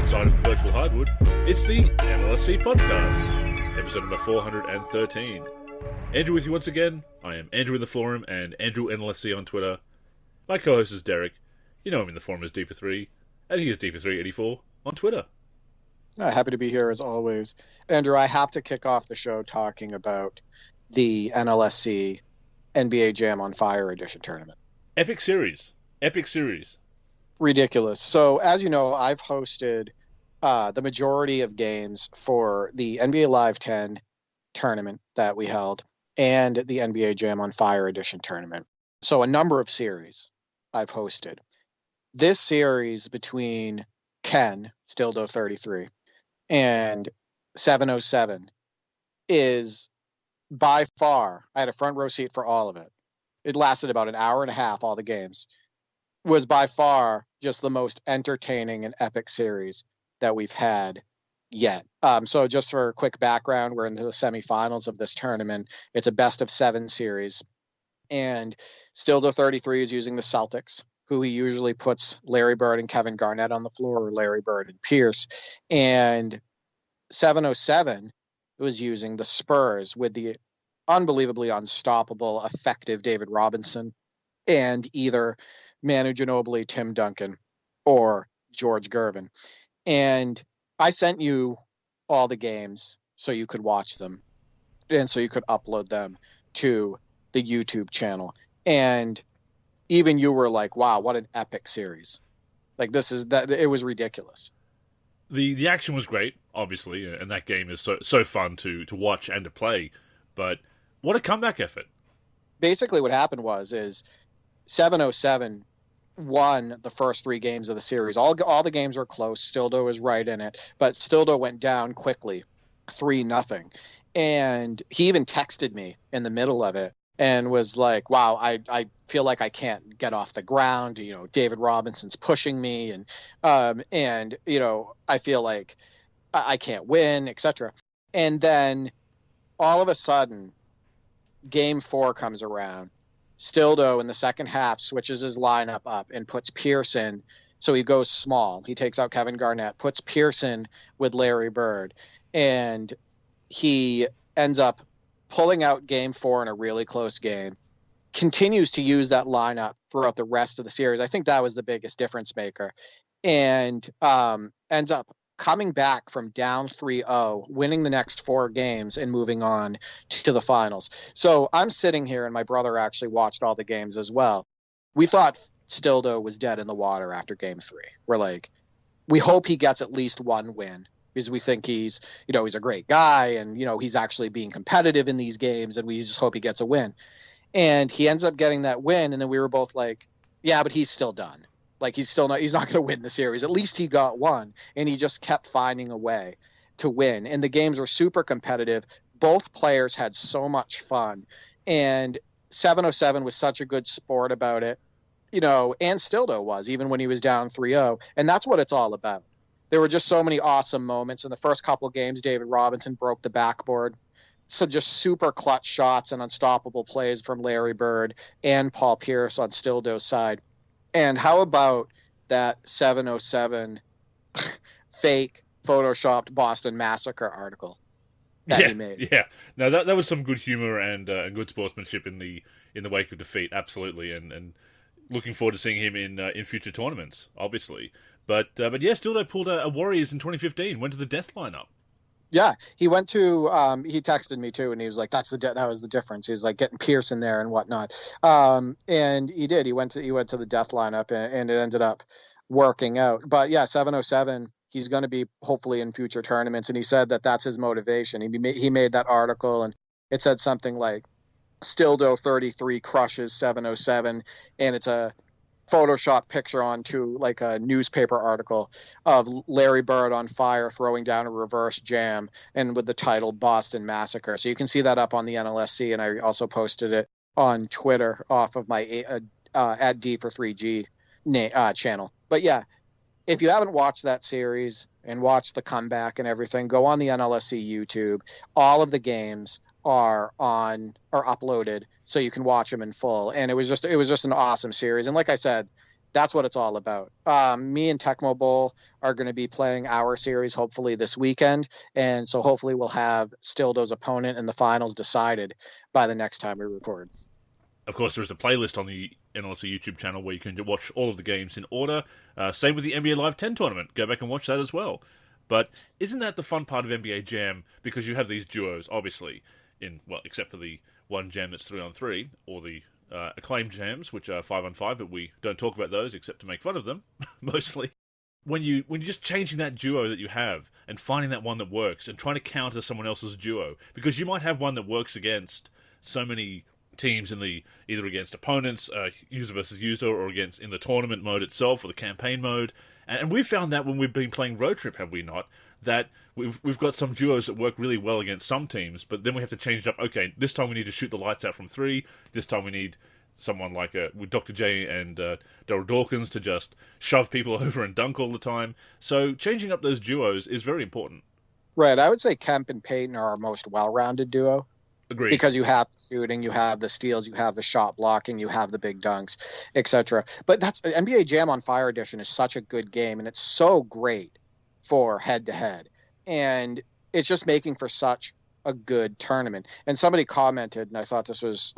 Courtside of the Virtual Hardwood, it's the NLSC podcast, episode number 413. Andrew with you once again. I am Andrew in the forum and Andrew NLSC on Twitter. My co-host is Derek. You know him in the forum as D43, and he is D4384 on Twitter. Happy to be here as always. Andrew, I have to kick off the show talking about the NLSC NBA Jam on Fire Edition tournament. Epic series. Ridiculous. So, as you know, I've hosted the majority of games for the NBA Live 10 tournament that we held and the NBA Jam on Fire Edition tournament. So a number of series I've hosted. This series between Ken, Stildo 33, and 707 is by far, I had a front row seat for all of it. It lasted about an hour and a half, all the games. Was by far just the most entertaining and epic series that we've had yet. So just for a quick background, we're in the semifinals of this tournament. It's a best of 7 series. And Stildo 33 is using the Celtics, who he usually puts Larry Bird and Kevin Garnett on the floor, or Larry Bird and Pierce. And 707 was using the Spurs with the unbelievably unstoppable, effective David Robinson and either Manu Ginobili, Tim Duncan, or George Gervin. And I sent you all the games so you could watch them and so you could upload them to the YouTube channel. And even you were like, wow, what an epic series. Like, it was ridiculous. The action was great, obviously, and that game is so fun to watch and to play. But what a comeback effort. Basically what happened is 707 won the first 3 games of the series. All the games were close. Stildo was right in it, but Stildo went down quickly, 3-0. And he even texted me in the middle of it and was like, wow, I feel like I can't get off the ground. You know, David Robinson's pushing me and you know, I feel like I can't win, etc. And then all of a sudden, game 4 comes around. Stildo in the second half switches his lineup up and puts Pierce in. So he goes small. He takes out Kevin Garnett, puts Pierce in with Larry Bird, and he ends up pulling out game 4 in a really close game, continues to use that lineup throughout the rest of the series. I think that was the biggest difference maker, and ends up coming back from down 3-0, winning the next 4 games and moving on to the finals. So I'm sitting here, and my brother actually watched all the games as well. We thought Stildo was dead in the water after game 3. We're like, we hope he gets at least 1 win, because we think he's a great guy, and, you know, he's actually being competitive in these games, and we just hope he gets a win. And he ends up getting that win, and then we were both like, yeah, but he's still done. Like, he's not going to win the series. At least he got 1, and he just kept finding a way to win. And the games were super competitive. Both players had so much fun, and 707 was such a good sport about it, you know, and Stildo was, even when he was down 3-0. And that's what it's all about. There were just so many awesome moments. In the first couple of games, David Robinson broke the backboard. So just super clutch shots and unstoppable plays from Larry Bird and Paul Pierce on Stildo's side. And how about that 707 fake photoshopped Boston Massacre article that he made? Yeah, no, that was some good humor and good sportsmanship in the wake of defeat, absolutely. And looking forward to seeing him in future tournaments, obviously. But yeah, Stildo pulled a Warriors in 2015, went to the death lineup. Yeah, he went to. He texted me too, and he was like, that was the difference." He was like getting Pierce in there and whatnot. And he did. He went to the death lineup, and it ended up working out. But yeah, 707. He's going to be hopefully in future tournaments, and he said that that's his motivation. He made that article, and it said something like, "Stildo 33 crushes 707," and it's a Photoshop picture onto like a newspaper article of Larry Bird on fire throwing down a reverse jam, and with the title Boston Massacre. So you can see that up on the NLSC, and I also posted it on Twitter off of my at D43G channel. But yeah, if you haven't watched that series and watched the comeback and everything, go on the NLSC YouTube. All of the games are uploaded so you can watch them in full. And it was just an awesome series. And like I said, That's what it's all about. Me and Tecmo Bowl are going to be playing our series hopefully this weekend, and so hopefully we'll have Stildo's opponent in the finals decided by the next time we record. Of course, there is a playlist on the NLSC YouTube channel where you can watch all of the games in order. Same with the NBA Live 10 tournament. Go back and watch that as well. But isn't that the fun part of NBA Jam? Because you have these duos, obviously, except for the one jam that's 3-on-3, or the acclaimed jams, which are 5-on-5, but we don't talk about those except to make fun of them, mostly. When you're just changing that duo that you have and finding that one that works and trying to counter someone else's duo, because you might have one that works against so many teams either against opponents, user versus user, or against in the tournament mode itself or the campaign mode. And we've found that when we've been playing Road Trip, have we not? That we've got some duos that work really well against some teams, but then we have to change it up. Okay, this time we need to shoot the lights out from 3. This time we need someone like with Dr. J and Daryl Dawkins to just shove people over and dunk all the time. So changing up those duos is very important. Right. I would say Kemp and Payton are our most well-rounded duo. Agreed. Because you have the shooting, you have the steals, you have the shot blocking, you have the big dunks, etc. But that's NBA Jam on Fire Edition is such a good game, and it's so great for head-to-head. And it's just making for such a good tournament. And somebody commented, and I thought this was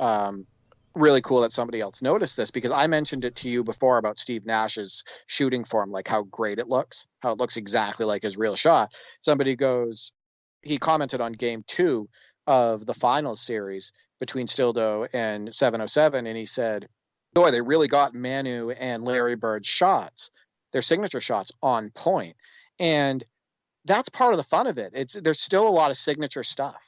really cool that somebody else noticed this, because I mentioned it to you before about Steve Nash's shooting form, like how great it looks, how it looks exactly like his real shot. He commented on game 2 of the finals series between Stildo and 707, and he said, boy, they really got Manu and Larry Bird's shots, their signature shots, on point. And that's part of the fun of it. There's still a lot of signature stuff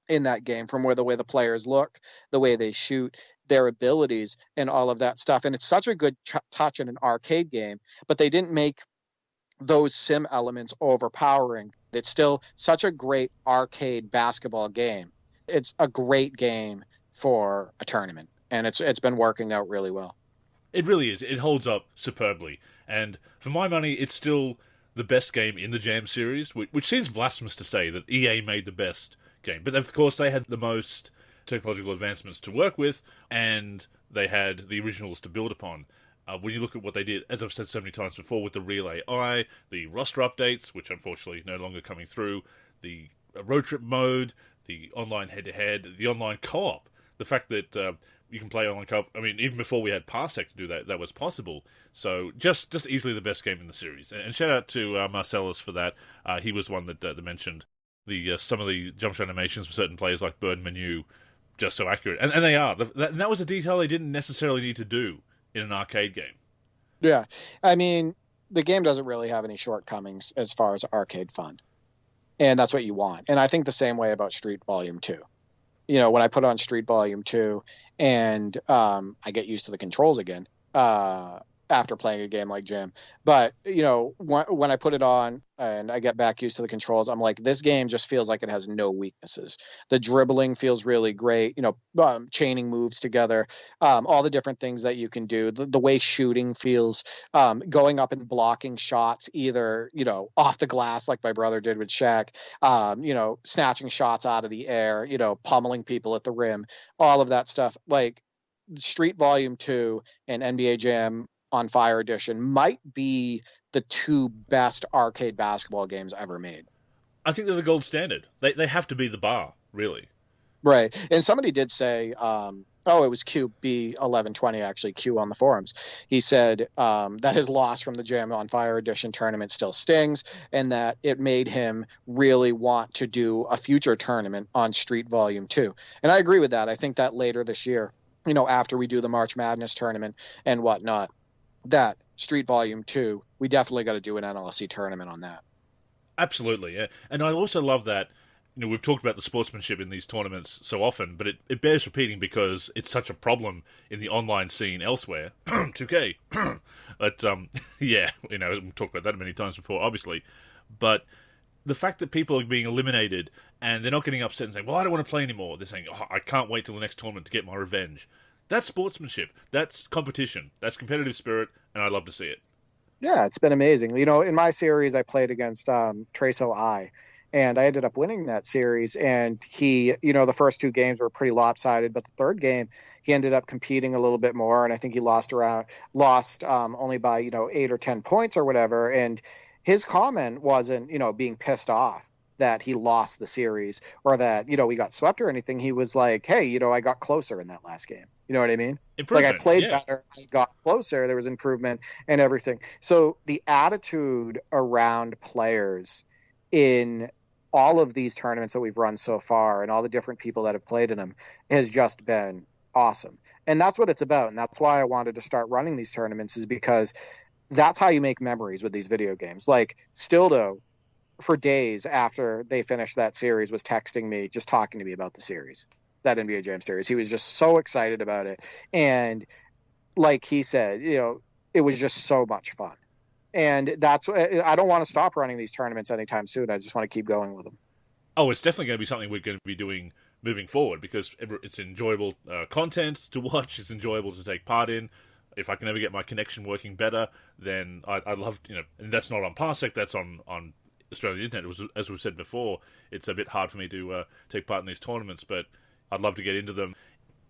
in that game, from the way the players look, the way they shoot, their abilities, and all of that stuff. And it's such a good touch in an arcade game, but they didn't make those sim elements overpowering. It's still such a great arcade basketball game. It's a great game for a tournament, and it's been working out really well. It really is. It holds up superbly. And for my money, it's still the best game in the Jam series, which seems blasphemous to say that EA made the best game. But of course, they had the most technological advancements to work with, and they had the originals to build upon. When you look at what they did, as I've said so many times before, with the Real AI, the roster updates, which unfortunately no longer coming through, the road trip mode, the online head-to-head, the online co-op, the fact that you can play online co-op. I mean, even before we had Parsec to do that, that was possible. So just easily the best game in the series. And shout out to Marcellus for that. He was one that mentioned some of the jump shot animations for certain players like Bird and Manu, just so accurate. And they are. And that was a detail they didn't necessarily need to do in an arcade game. Yeah. I mean, the game doesn't really have any shortcomings as far as arcade fun. And that's what you want. And I think the same way about Street Volume 2. You know, when I put on Street Volume 2 and I get used to the controls again after playing a game like Jam. But, you know, when I put it on and I get back used to the controls, I'm like, this game just feels like it has no weaknesses. The dribbling feels really great, you know, chaining moves together, all the different things that you can do. The way shooting feels, going up and blocking shots, either, you know, off the glass like my brother did with Shaq, you know, snatching shots out of the air, you know, pummeling people at the rim, all of that stuff. Like Street Volume 2 and NBA Jam on Fire Edition might be the 2 best arcade basketball games ever made. I think they're the gold standard. They have to be the bar, really. Right. And somebody did say, it was QB1120, actually, Q on the forums. He said that his loss from the Jam on Fire Edition tournament still stings, and that it made him really want to do a future tournament on Street Volume 2. And I agree with that. I think that later this year, you know, after we do the March Madness tournament and whatnot, that Street Volume 2, we definitely got to do an NLSC tournament on that. Absolutely, yeah. And I also love that, you know, we've talked about the sportsmanship in these tournaments so often, but it bears repeating because it's such a problem in the online scene elsewhere. 2K. But, yeah, you know, we've talked about that many times before, obviously. But the fact that people are being eliminated and they're not getting upset and saying, well, I don't want to play anymore. They're saying, I can't wait till the next tournament to get my revenge. That's sportsmanship. That's competition. That's competitive spirit, and I love to see it. Yeah, it's been amazing. You know, in my series, I played against Trace I, and I ended up winning that series. And he, the first two games were pretty lopsided, but the third game he ended up competing a little bit more, and I think he lost only by 8 or 10 points or whatever. And his comment wasn't being pissed off that he lost the series or that we got swept or anything. He was like, hey, I got closer in that last game. You know what I mean? Like, I played better, I got closer, there was improvement and everything. So the attitude around players in all of these tournaments that we've run so far and all the different people that have played in them has just been awesome. And that's what it's about. And that's why I wanted to start running these tournaments, is because that's how you make memories with these video games. Like, Stildo, for days after they finished that series, was texting me, just talking to me about the series, that NBA Jam series. He was just so excited about it. And like he said, it was just so much fun. And I don't want to stop running these tournaments anytime soon. I just want to keep going with them. Oh, it's definitely going to be something we're going to be doing moving forward, because it's enjoyable content to watch. It's enjoyable to take part in. If I can ever get my connection working better, then I'd love, and that's not on Parsec, that's on Australian internet. It was, as we've said before, it's a bit hard for me to take part in these tournaments, but I'd love to get into them.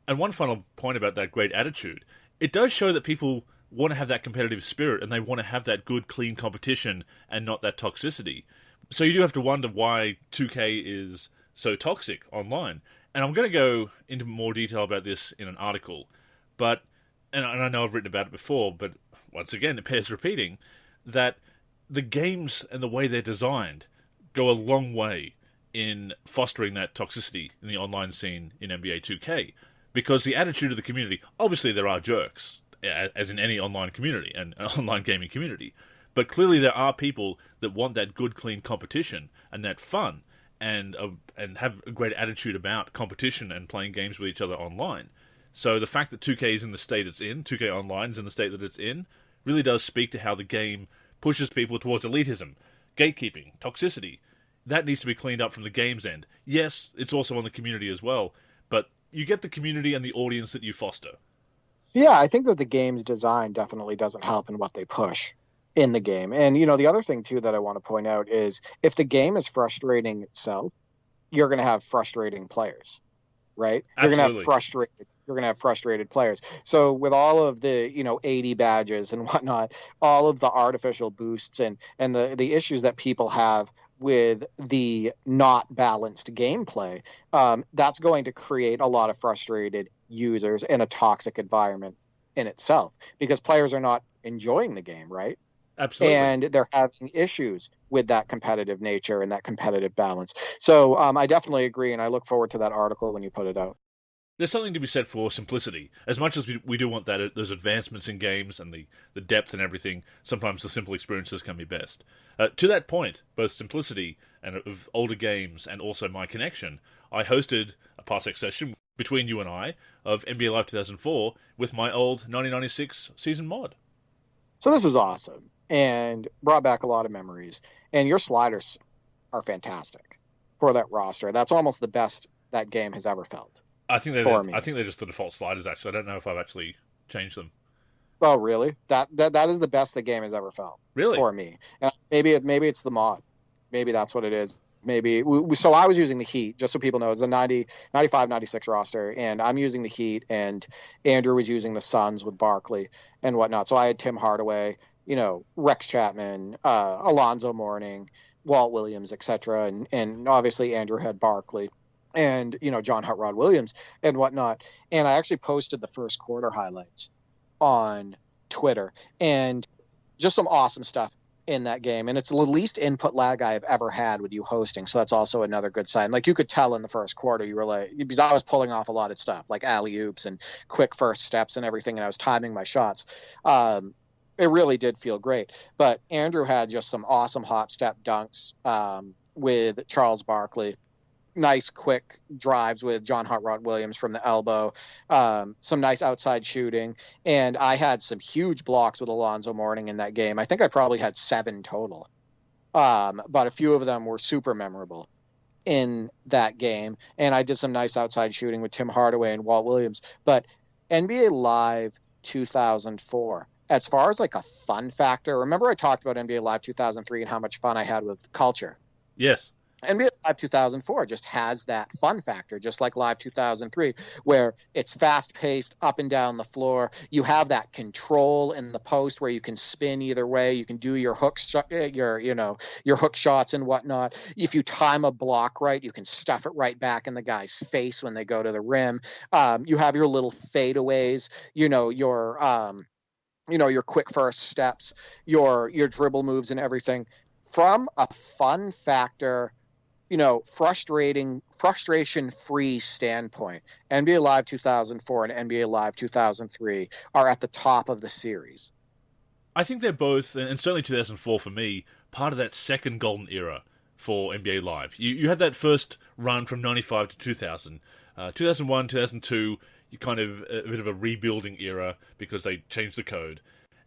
And one final point about that great attitude, it does show that people want to have that competitive spirit, and they want to have that good, clean competition and not that toxicity. So you do have to wonder why 2K is so toxic online. And I'm going to go into more detail about this in an article, but, and I know I've written about it before, but once again, it bears repeating, that the games and the way they're designed go a long way in fostering that toxicity in the online scene in NBA 2K. Because the attitude of the community, obviously there are jerks, as in any online community and online gaming community, but clearly there are people that want that good, clean competition and that fun, and have a great attitude about competition and playing games with each other online. So the fact that 2K is in the state it's in, 2K Online is in the state that it's in, really does speak to how the game pushes people towards elitism, gatekeeping, toxicity. That needs to be cleaned up from the game's end. Yes, it's also on the community as well, but you get the community and the audience that you foster. Yeah, I think that the game's design definitely doesn't help in what they push in the game. And, the other thing, too, that I want to point out is if the game is frustrating itself, you're going to have frustrating players, right? Absolutely. You're going to have frustrated players. So with all of the, 80 badges and whatnot, all of the artificial boosts and the issues that people have with the not balanced gameplay, that's going to create a lot of frustrated users in a toxic environment in itself, because players are not enjoying the game, right? Absolutely. And they're having issues with that competitive nature and that competitive balance. So I definitely agree, and I look forward to that article when you put it out. There's something to be said for simplicity. As much as we do want that, those advancements in games and the depth and everything, sometimes the simple experiences can be best. To that point, both simplicity and of older games and also my connection, I hosted a Parsec session between you and I of NBA Live 2004 with my old 1996 season mod. So this is awesome and brought back a lot of memories. And your sliders are fantastic for that roster. That's almost the best that game has ever felt. I think they're just the default sliders, actually. I don't know if I've actually changed them. Oh, really? That is the best the game has ever felt. Really? For me. And maybe it's the mod. Maybe that's what it is. Maybe. So I was using the Heat, just so people know. It's a 95, 96 roster, and I'm using the Heat, and Andrew was using the Suns with Barkley and whatnot. So I had Tim Hardaway, Rex Chapman, Alonzo Mourning, Walt Williams, etc. And obviously Andrew had Barkley. And, John Hot Rod Williams and whatnot. And I actually posted the first quarter highlights on Twitter, and just some awesome stuff in that game. And it's the least input lag I've ever had with you hosting. So that's also another good sign. Like, you could tell in the first quarter, you were like, because I was pulling off a lot of stuff like alley-oops and quick first steps and everything. And I was timing my shots. It really did feel great. But Andrew had just some awesome hop step dunks with Charles Barkley. Nice quick drives with John Hot Rod Williams from the elbow, some nice outside shooting, and I had some huge blocks with Alonzo Mourning in that game. I think I probably had 7 total, but a few of them were super memorable in that game, and I did some nice outside shooting with Tim Hardaway and Walt Williams. But NBA Live 2004, as far as like a fun factor, remember I talked about NBA Live 2003 and how much fun I had with culture? Yes. NBA Live 2004 just has that fun factor, just like Live 2003, where it's fast-paced, up and down the floor. You have that control in the post where you can spin either way. You can do your hook shots and whatnot. If you time a block right, you can stuff it right back in the guy's face when they go to the rim. You have your little fadeaways, your quick first steps, your dribble moves and everything. From a fun factor, frustration-free standpoint, NBA Live 2004 and NBA Live 2003 are at the top of the series. I think they're both, and certainly 2004 for me, part of that second golden era for NBA Live. You had that first run from 95 to 2000. 2001, 2002, you kind of a bit of a rebuilding era because they changed the code.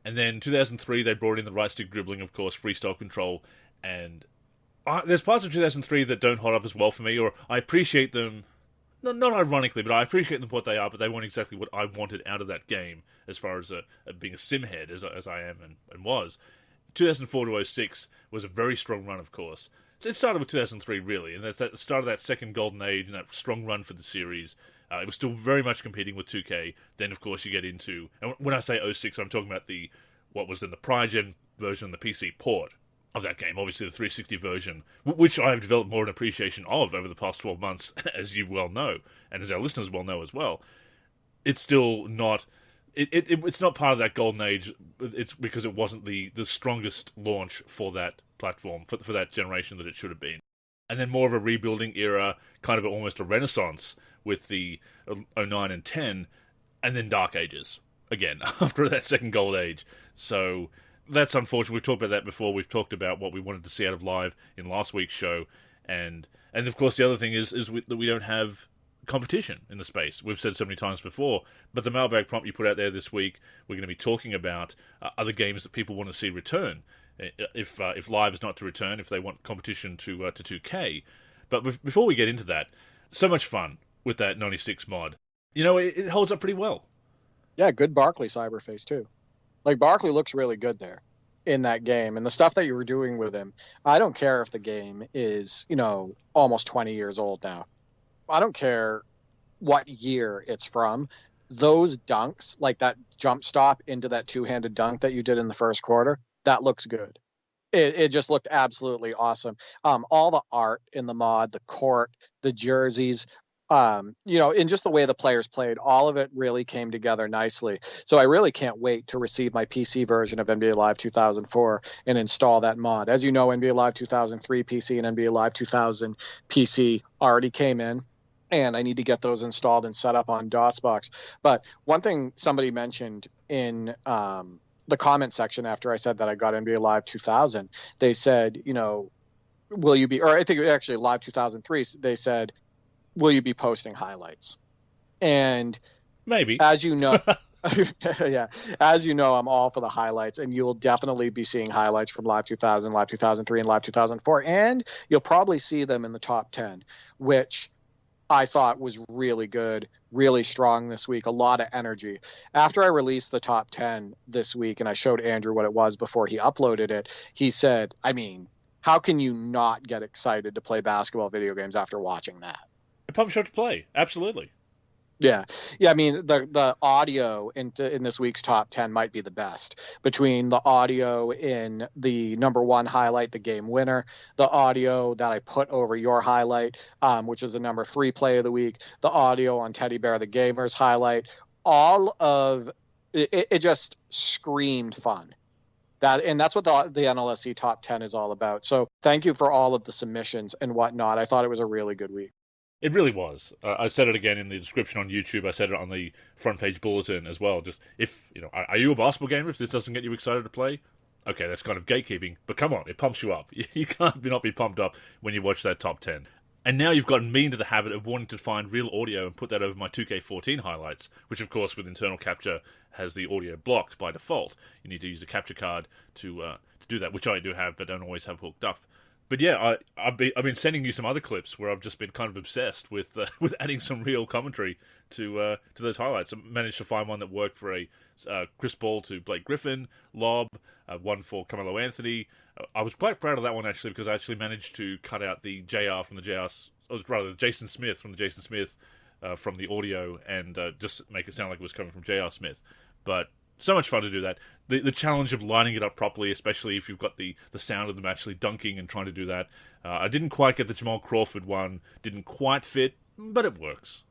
And then 2003, they brought in the right stick dribbling, of course, freestyle control, and there's parts of 2003 that don't hold up as well for me, or I appreciate them, not ironically, but I appreciate them for what they are, but they weren't exactly what I wanted out of that game, as far as being a sim head, as I am and was. 2004 to 06 was a very strong run, of course. It started with 2003, really, and that's the start of that second golden age, and that strong run for the series. It was still very much competing with 2K. Then, of course, you get into, and when I say 06, I'm talking about what was in the prior gen version, the PC port of that game, obviously the 360 version, which I've developed more an appreciation of over the past 12 months, as you well know, and as our listeners well know as well. It's still not, it's not part of that golden age. It's because it wasn't the strongest launch for that platform, for that generation that it should have been. And then more of a rebuilding era, kind of almost a renaissance with the 09 and 10, and then Dark Ages, again, after that second gold age. So that's unfortunate. We've talked about that before. We've talked about what we wanted to see out of Live in last week's show. And of course, the other thing is that we don't have competition in the space. We've said so many times before. But the mailbag prompt you put out there this week, we're going to be talking about other games that people want to see return. If Live is not to return, if they want competition to 2K. But before we get into that, so much fun with that 96 mod. It holds up pretty well. Yeah, good Barkley cyberface, too. Like, Barkley looks really good there in that game. And the stuff that you were doing with him, I don't care if the game is, almost 20 years old now. I don't care what year it's from. Those dunks, like that jump stop into that two-handed dunk that you did in the first quarter, that looks good. It just looked absolutely awesome. All the art in the mod, the court, the jerseys, in just the way the players played, all of it really came together nicely. So I really can't wait to receive my PC version of NBA Live 2004 and install that mod. As you know, NBA Live 2003 PC and NBA Live 2000 PC already came in, and I need to get those installed and set up on DOSBox. But one thing somebody mentioned in the comment section after I said that I got NBA Live 2000, they said, will you be, or I think actually Live 2003, they said, will you be posting highlights? And maybe, as you know, yeah, as you know, I'm all for the highlights, and you will definitely be seeing highlights from Live 2000, Live 2003, and Live 2004, and you'll probably see them in the top 10, which I thought was really good, really strong this week, a lot of energy. After I released the top 10 this week, and I showed Andrew what it was before he uploaded it, he said, how can you not get excited to play basketball video games after watching that? A pump shot to play, absolutely. Yeah. The audio in this week's top 10 might be the best. Between the audio in the number one highlight, the game winner, the audio that I put over your highlight, which is the number 3 play of the week, the audio on Teddy Bear the Gamer's highlight, all of it just screamed fun. That's what the NLSC top 10 is all about. So thank you for all of the submissions and whatnot. I thought it was a really good week. It really was. I said it again in the description on YouTube. I said it on the front page bulletin as well. Just are you a basketball gamer? If this doesn't get you excited to play, okay, that's kind of gatekeeping. But come on, it pumps you up. You can't not be pumped up when you watch that top 10. And now you've gotten me into the habit of wanting to find real audio and put that over my 2K14 highlights, which of course with internal capture has the audio blocked by default. You need to use a capture card to do that, which I do have, but don't always have hooked up But yeah, I've been sending you some other clips where I've just been kind of obsessed with with adding some real commentary to those highlights. I managed to find one that worked for a Chris Ball to Blake Griffin lob, one for Carmelo Anthony. I was quite proud of that one actually because I actually managed to cut out the JR from the Jason Smith from the Jason Smith from the audio and just make it sound like it was coming from JR Smith. But so much fun to do that. The challenge of lining it up properly, especially if you've got the sound of them actually dunking and trying to do that. I didn't quite get the Jamal Crawford one. Didn't quite fit, but it works.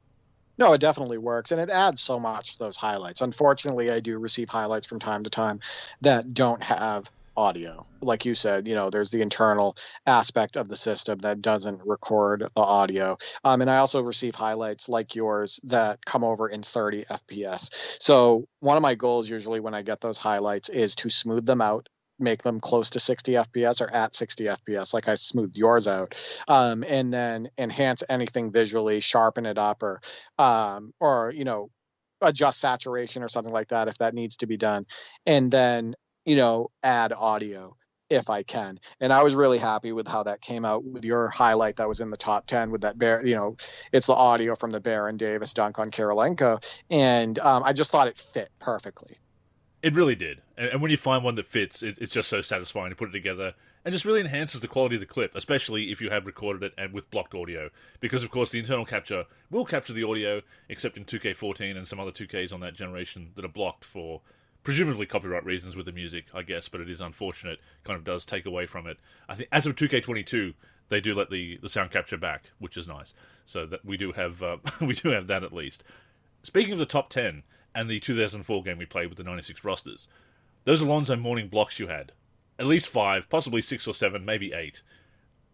No, it definitely works, and it adds so much to those highlights. Unfortunately, I do receive highlights from time to time that don't have audio. Like you said, there's the internal aspect of the system that doesn't record the audio. And I also receive highlights like yours that come over in 30 FPS. So one of my goals usually when I get those highlights is to smooth them out, make them close to 60 FPS or at 60 FPS, like I smoothed yours out, and then enhance anything visually, sharpen it up, or adjust saturation or something like that if that needs to be done. And then add audio if I can. And I was really happy with how that came out with your highlight that was in the top 10 with that it's the audio from the Baron Davis dunk on Karolinko. And I just thought it fit perfectly. It really did. And when you find one that fits, it's just so satisfying to put it together and just really enhances the quality of the clip, especially if you have recorded it and with blocked audio. Because, of course, the internal capture will capture the audio, except in 2K14 and some other 2Ks on that generation that are blocked for presumably copyright reasons with the music, I guess, but it is unfortunate. Kind of does take away from it. I think as of 2K22, they do let the sound capture back, which is nice. So that we do have that at least. Speaking of the top 10 and the 2004 game we played with the 96 rosters, those Alonzo Mourning blocks you had, at least 5, possibly 6 or 7, maybe 8.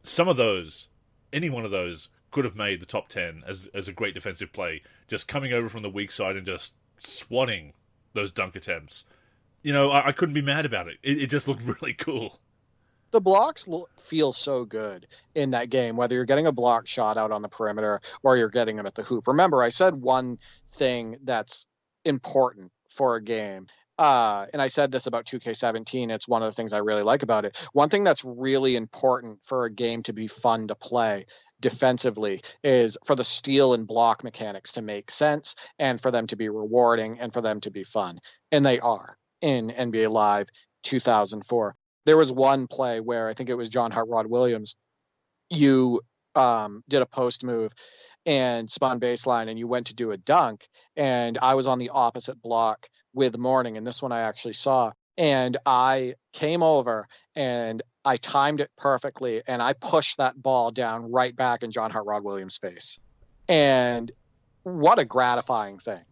Some of those, any one of those, could have made the top 10 as a great defensive play, just coming over from the weak side and just swatting those dunk attempts. I couldn't be mad about it. It just looked really cool. The blocks feel so good in that game, whether you're getting a block shot out on the perimeter or you're getting them at the hoop. Remember, I said one thing that's important for a game, and I said this about 2K17. It's one of the things I really like about it. One thing that's really important for a game to be fun to play defensively is for the steal and block mechanics to make sense and for them to be rewarding and for them to be fun. And they are in NBA Live 2004. There was one play where I think it was John Hart Rod Williams. You did a post move and spun baseline and you went to do a dunk. And I was on the opposite block with Mourning. And this one I actually saw. And I came over and I timed it perfectly, and I pushed that ball down right back in John Hart Rod Williams' face. And what a gratifying thing.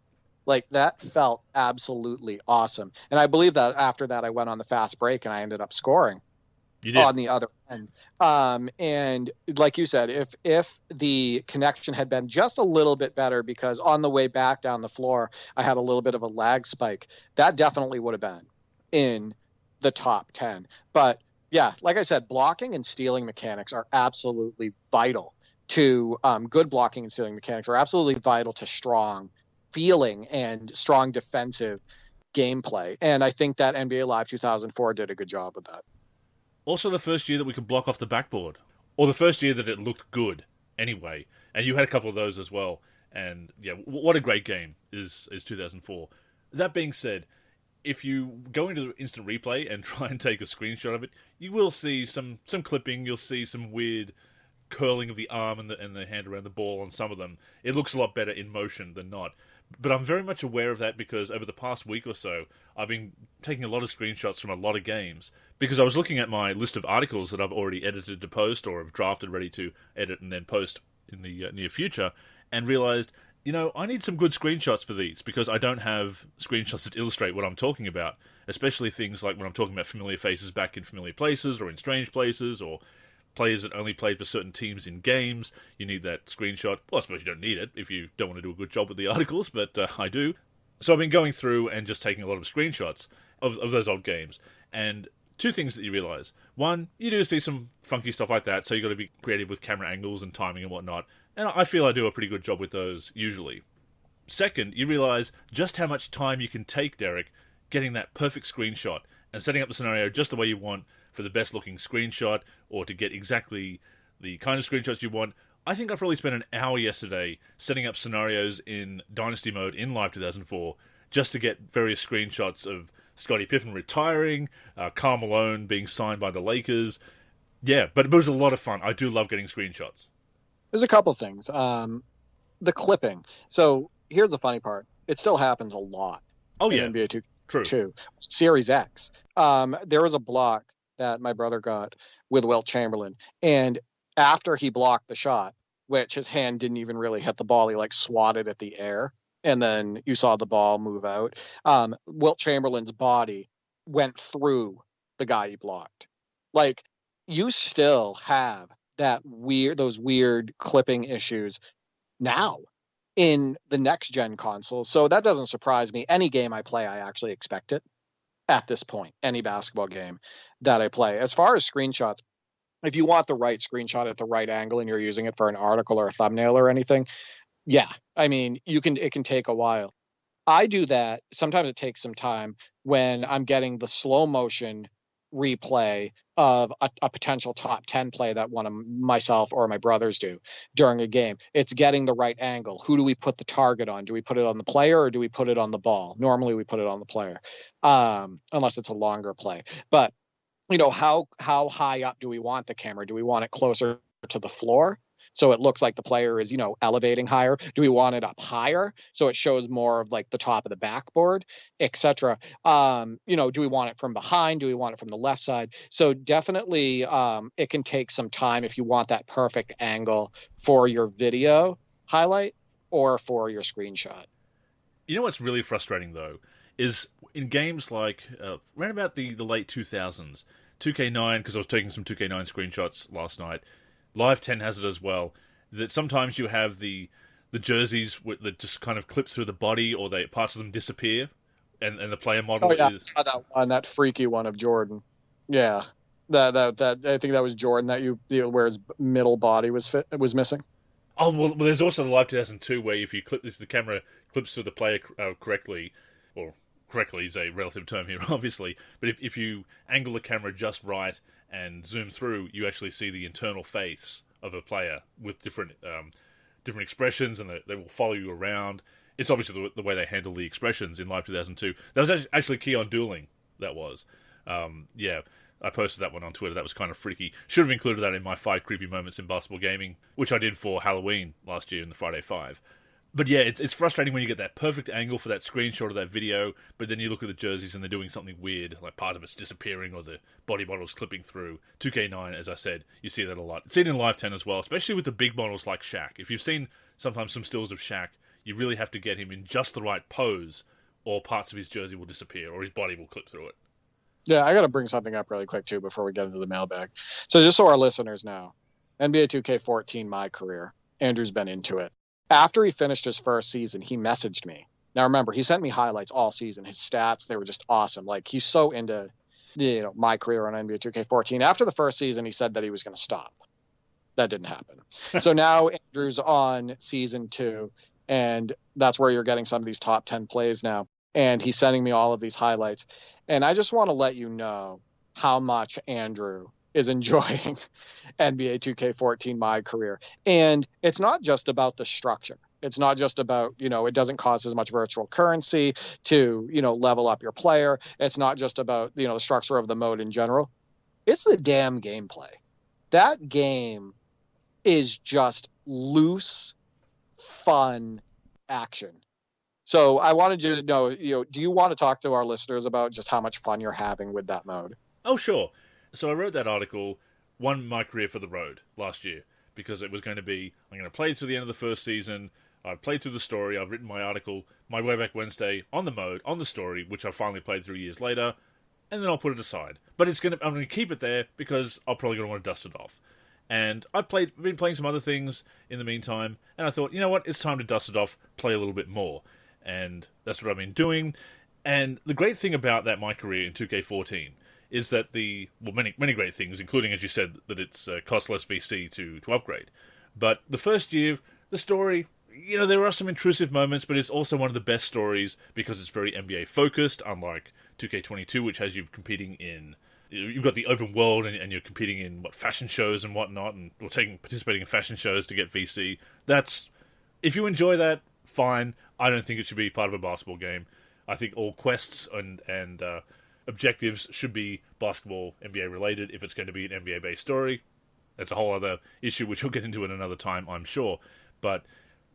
Like, that felt absolutely awesome. And I believe that after that, I went on the fast break, and I ended up scoring on the other end. And like you said, if the connection had been just a little bit better, because on the way back down the floor, I had a little bit of a lag spike, that definitely would have been in the top 10. But yeah, like I said, blocking and stealing mechanics are absolutely vital to good blocking and stealing mechanics are absolutely vital to strong feeling and strong defensive gameplay. And I think that NBA Live 2004 did a good job with that. Also the first year that we could block off the backboard, or the first year that it looked good anyway. And you had a couple of those as well. And yeah, what a great game is 2004. That being said, if you go into the instant replay and try and take a screenshot of it, you will see some clipping. You'll see some weird curling of the arm and the hand around the ball on some of them. It looks a lot better in motion than not. But I'm very much aware of that because over the past week or so, I've been taking a lot of screenshots from a lot of games because I was looking at my list of articles that I've already edited to post or have drafted ready to edit and then post in the near future and realized, I need some good screenshots for these because I don't have screenshots that illustrate what I'm talking about, especially things like when I'm talking about familiar faces back in familiar places or in strange places or players that only played for certain teams in games. You need that screenshot. Well, I suppose you don't need it if you don't want to do a good job with the articles, but I do. So I've been going through and just taking a lot of screenshots of those old games. And two things that you realize. One, you do see some funky stuff like that, so you've got to be creative with camera angles and timing and whatnot. And I feel I do a pretty good job with those, usually. Second, you realize just how much time you can take, Derek, getting that perfect screenshot and setting up the scenario just the way you want, for the best looking screenshot or to get exactly the kind of screenshots you want. I think I probably spent an hour yesterday setting up scenarios in Dynasty mode in Live 2004 just to get various screenshots of Scottie Pippen retiring, Karl Malone being signed by the Lakers. Yeah, but it was a lot of fun. I do love getting screenshots. There's a couple things. The clipping. So here's the funny part. It still happens a lot. Oh, yeah. In NBA 2K. True. Series X. There was a block that my brother got with Wilt Chamberlain. And after he blocked the shot, which his hand didn't even really hit the ball, he like swatted at the air. And then you saw the ball move out. Wilt Chamberlain's body went through the guy he blocked. Like, you still have those weird clipping issues now in the next gen consoles. So that doesn't surprise me. Any game I play, I actually expect it at this point. Any basketball game that I play. As far as screenshots, if you want the right screenshot at the right angle and you're using it for an article or a thumbnail or anything, yeah, I mean, it can take a while. I do that. Sometimes it takes some time when I'm getting the slow motion replay of a potential top 10 play that one of myself or my brothers do during a game. It's getting the right angle. Who do we put the target on? Do we put it on the player or do we put it on the ball? Normally we put it on the player, unless it's a longer play. But, how high up do we want the camera? Do we want it closer to the floor so it looks like the player is, elevating higher? Do we want it up higher so it shows more of like the top of the backboard, etc.? Do we want it from behind? Do we want it from the left side? So definitely it can take some time if you want that perfect angle for your video highlight or for your screenshot. You know what's really frustrating, though, is in games like around about the late 2000s, 2K9, because I was taking some 2K9 screenshots last night, Live 10 has it as well, that sometimes you have the jerseys that just kind of clip through the body or parts of them disappear, and the player model is... that freaky one of Jordan. Yeah. That I think that was Jordan that where his middle body was missing. Oh, well, there's also the Live 2002 where if the camera clips through the player correctly, or correctly is a relative term here, obviously, but if you angle the camera just right and zoom through, you actually see the internal face of a player with different expressions, and they will follow you around. It's obviously the way they handle the expressions in Live 2002. That was actually Key on Dueling, that was. Yeah, I posted that one on Twitter. That was kind of freaky. Should have included that in my 5 creepy moments in basketball gaming, which I did for Halloween last year in the Friday 5. But yeah, it's frustrating when you get that perfect angle for that screenshot of that video, but then you look at the jerseys and they're doing something weird, like part of it's disappearing or the body model's clipping through. 2K9, as I said, you see that a lot. It's seen in Live 10 as well, especially with the big models like Shaq. If you've seen sometimes some stills of Shaq, you really have to get him in just the right pose, or parts of his jersey will disappear, or his body will clip through it. Yeah, I got to bring something up really quick, too, before we get into the mailbag. So just so our listeners know, NBA 2K14 MyCAREER, Andrew's been into it. After he finished his first season, he messaged me. Now, remember, he sent me highlights all season. His stats, they were just awesome. Like, he's so into, MyCAREER on NBA 2K14. After the first season, he said that he was going to stop. That didn't happen. So now Andrew's on season 2, and that's where you're getting some of these top 10 plays now. And he's sending me all of these highlights. And I just want to let you know how much Andrew is enjoying NBA 2K14 MyCAREER. And it's not just about the structure. It's not just about, it doesn't cost as much virtual currency to, level up your player. It's not just about, the structure of the mode in general. It's the damn gameplay. That game is just loose, fun action. So I wanted you to know, do you want to talk to our listeners about just how much fun you're having with that mode? Oh, sure. So I wrote that article, won MyCAREER for the road last year, because it was going to be, I'm going to play through the end of the first season, I've played through the story, I've written my article, my Way Back Wednesday, on the mode, on the story, which I finally played through years later, and then I'll put it aside. But I'm going to keep it there, because I'm probably going to want to dust it off. And I've been playing some other things in the meantime, and I thought, you know what, it's time to dust it off, play a little bit more. And that's what I've been doing. And the great thing about that MyCAREER in 2K14 is that many great things, including, as you said, that it's cost less VC to upgrade. But the first year, the story, there are some intrusive moments, but it's also one of the best stories because it's very NBA focused, unlike 2K22, which has you competing in you've got the open world, and you're competing in fashion shows and whatnot, and participating in fashion shows to get VC. That's, if you enjoy that, fine. I don't think it should be part of a basketball game. I think all quests and objectives should be basketball NBA related. If it's going to be an NBA based story, that's a whole other issue which we'll get into in another time, I'm sure. But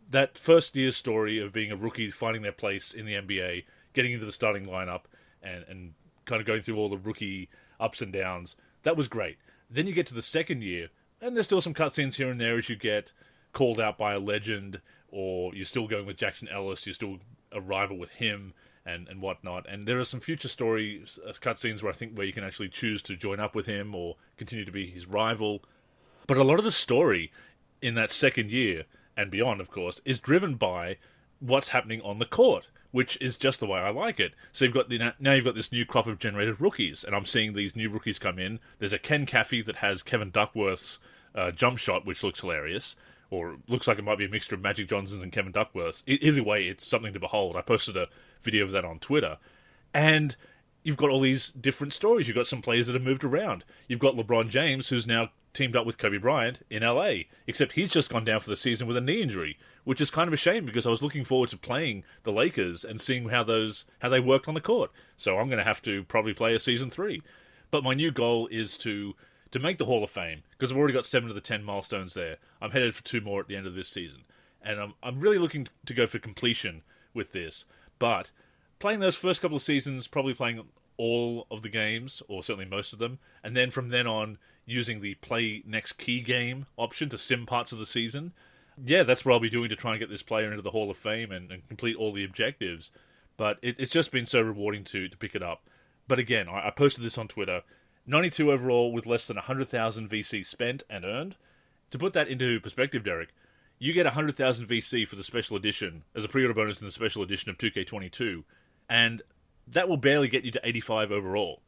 that first year story of being a rookie, finding their place in the NBA, getting into the starting lineup, and kind of going through all the rookie ups and downs, that was great. Then you get to the second year, and there's still some cutscenes here and there as you get called out by a legend, or you're still going with Jackson Ellis, you're still a rival with him, and whatnot. And there are some future stories, cutscenes where you can actually choose to join up with him or continue to be his rival. But a lot of the story in that second year, and beyond, of course, is driven by what's happening on the court, which is just the way I like it. So now you've got this new crop of generated rookies, and I'm seeing these new rookies come in. There's a Ken Caffey that has Kevin Duckworth's jump shot, which looks hilarious, or looks like it might be a mixture of Magic Johnson's and Kevin Duckworth's. Either way, it's something to behold. I posted a video of that on Twitter. And you've got all these different stories. You've got some players that have moved around. You've got LeBron James, who's now teamed up with Kobe Bryant in LA, except he's just gone down for the season with a knee injury, which is kind of a shame because I was looking forward to playing the Lakers and seeing how they worked on the court. So I'm going to have to probably play a season 3. But my new goal is to make the Hall of Fame, because I've already got 7 of the 10 milestones there. I'm headed for 2 more at the end of this season. And I'm really looking to go for completion with this. But playing those first couple of seasons, probably playing all of the games, or certainly most of them, and then from then on, using the play next key game option to sim parts of the season. Yeah, that's what I'll be doing to try and get this player into the Hall of Fame and complete all the objectives. But it's just been so rewarding to pick it up. But again, I posted this on Twitter. 92 overall with less than 100,000 VC spent and earned. To put that into perspective, Derek, you get 100,000 VC for the special edition as a pre-order bonus in the special edition of 2K22, and that will barely get you to 85 overall.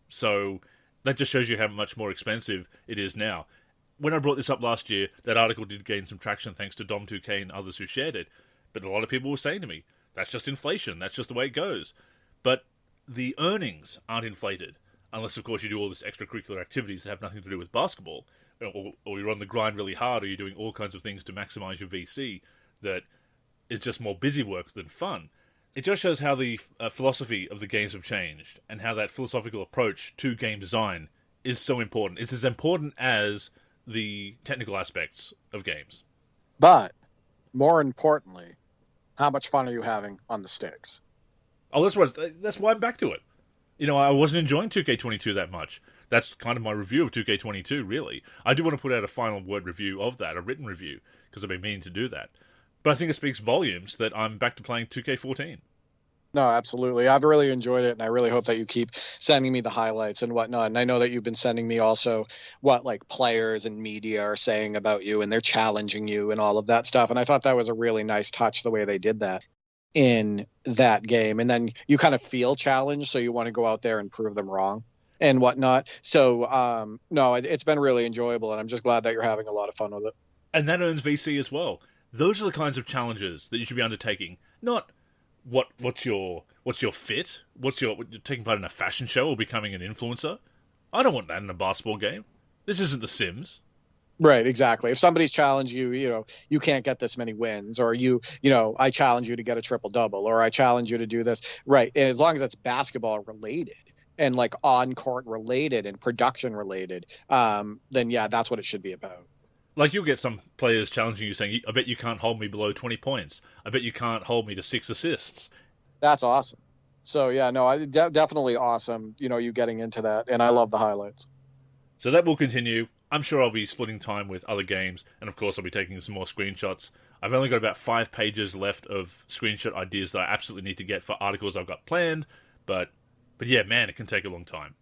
So that just shows you how much more expensive it is now. When I brought this up last year, that article did gain some traction thanks to Dom2K and others who shared it, but a lot of people were saying to me, that's just inflation, that's just the way it goes. But the earnings aren't inflated, unless, of course, you do all this extracurricular activities that have nothing to do with basketball, or you're on the grind really hard, or you're doing all kinds of things to maximize your VC that is just more busy work than fun. It just shows how the philosophy of the games have changed, and how that philosophical approach to game design is so important. It's as important as the technical aspects of games. But, more importantly, how much fun are you having on the sticks? Oh, that's why I'm back to it. You know, I wasn't enjoying 2K22 that much. That's kind of my review of 2K22, really. I do want to put out a final word review of that, a written review, because I've been meaning to do that. But I think it speaks volumes that I'm back to playing 2K14. No, absolutely. I've really enjoyed it, and I really hope that you keep sending me the highlights and whatnot. And I know that you've been sending me also what players and media are saying about you, and they're challenging you and all of that stuff. And I thought that was a really nice touch, the way they did that in that game. And then you kind of feel challenged, so you want to go out there and prove them wrong and whatnot. So, no, it's been really enjoyable, and I'm just glad that you're having a lot of fun with it. And that earns VC as well. Those are the kinds of challenges that you should be undertaking. Not what's your fit? You're taking part in a fashion show or becoming an influencer? I don't want that in a basketball game. This isn't The Sims. Right, exactly. If somebody's challenged you, you can't get this many wins, or I challenge you to get a triple-double, or I challenge you to do this. Right, and as long as it's basketball related and on-court related and production related, then yeah, that's what it should be about. Like, you'll get some players challenging you saying, I bet you can't hold me below 20 points. I bet you can't hold me to 6 assists. That's awesome. So yeah, no, definitely awesome, you getting into that, and I love the highlights. So that will continue. I'm sure I'll be splitting time with other games, and of course I'll be taking some more screenshots. I've only got about 5 pages left of screenshot ideas that I absolutely need to get for articles I've got planned, but yeah, man, it can take a long time.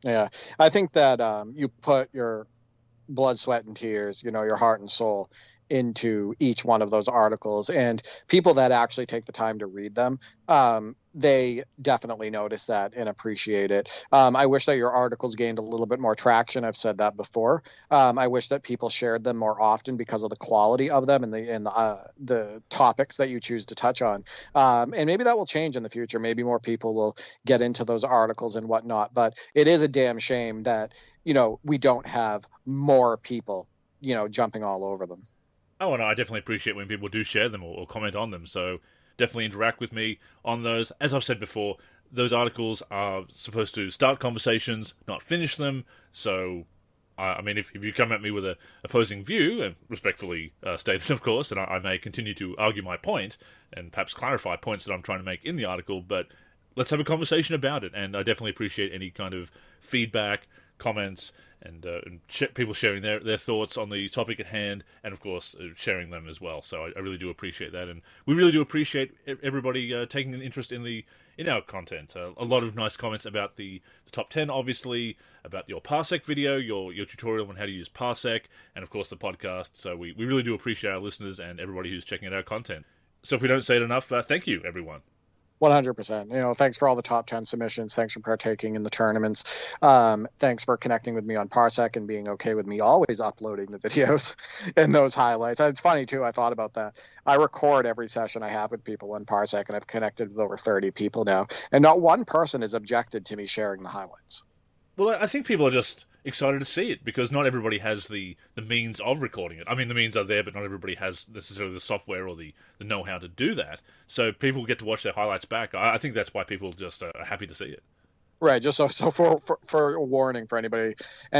Yeah, I think that you put your blood, sweat, and tears, your heart and soul into each one of those articles, and people that actually take the time to read them, they definitely notice that and appreciate it. I wish that your articles gained a little bit more traction. I've said that before. I wish that people shared them more often because of the quality of them and the topics that you choose to touch on. And maybe that will change in the future. Maybe more people will get into those articles and whatnot. But it is a damn shame that, we don't have more people, jumping all over them. Oh, and I definitely appreciate when people do share them or comment on them. So definitely interact with me on those. As I've said before, those articles are supposed to start conversations, not finish them. So, I mean, if you come at me with an opposing view, and respectfully stated, of course, then I may continue to argue my point and perhaps clarify points that I'm trying to make in the article, but let's have a conversation about it. And I definitely appreciate any kind of feedback, comments, and people sharing their thoughts on the topic at hand, and of course sharing them as well. So I really do appreciate that, and we really do appreciate everybody taking an interest in our content. A lot of nice comments about the top 10, obviously, about your Parsec video, your tutorial on how to use Parsec, and of course the podcast. So we really do appreciate our listeners and everybody who's checking out our content. So if we don't say it enough, thank you, everyone. 100%. Thanks for all the top 10 submissions. Thanks for partaking in the tournaments. Thanks for connecting with me on Parsec and being okay with me always uploading the videos and those highlights. It's funny, too. I thought about that. I record every session I have with people on Parsec, and I've connected with over 30 people now. And not one person has objected to me sharing the highlights. Well, I think people are just excited to see it because not everybody has the means of recording it. I mean, the means are there, but not everybody has necessarily the software or the know-how to do that. So people get to watch their highlights back. I think that's why people just are happy to see it. Right. Just so for a warning for any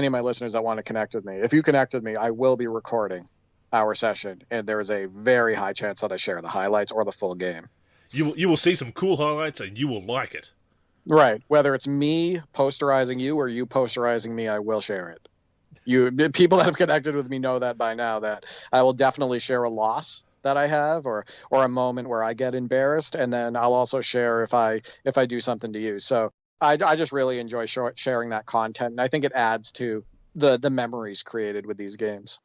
of my listeners that want to connect with me, if you connect with me, I will be recording our session, and there is a very high chance that I share the highlights or the full game. You will see some cool highlights, and you will like it. Right. Whether it's me posterizing you or you posterizing me, I will share it. People that have connected with me know that by now, that I will definitely share a loss that I have or a moment where I get embarrassed, and then I'll also share if I do something to you. So I just really enjoy sharing that content, and I think it adds to the memories created with these games.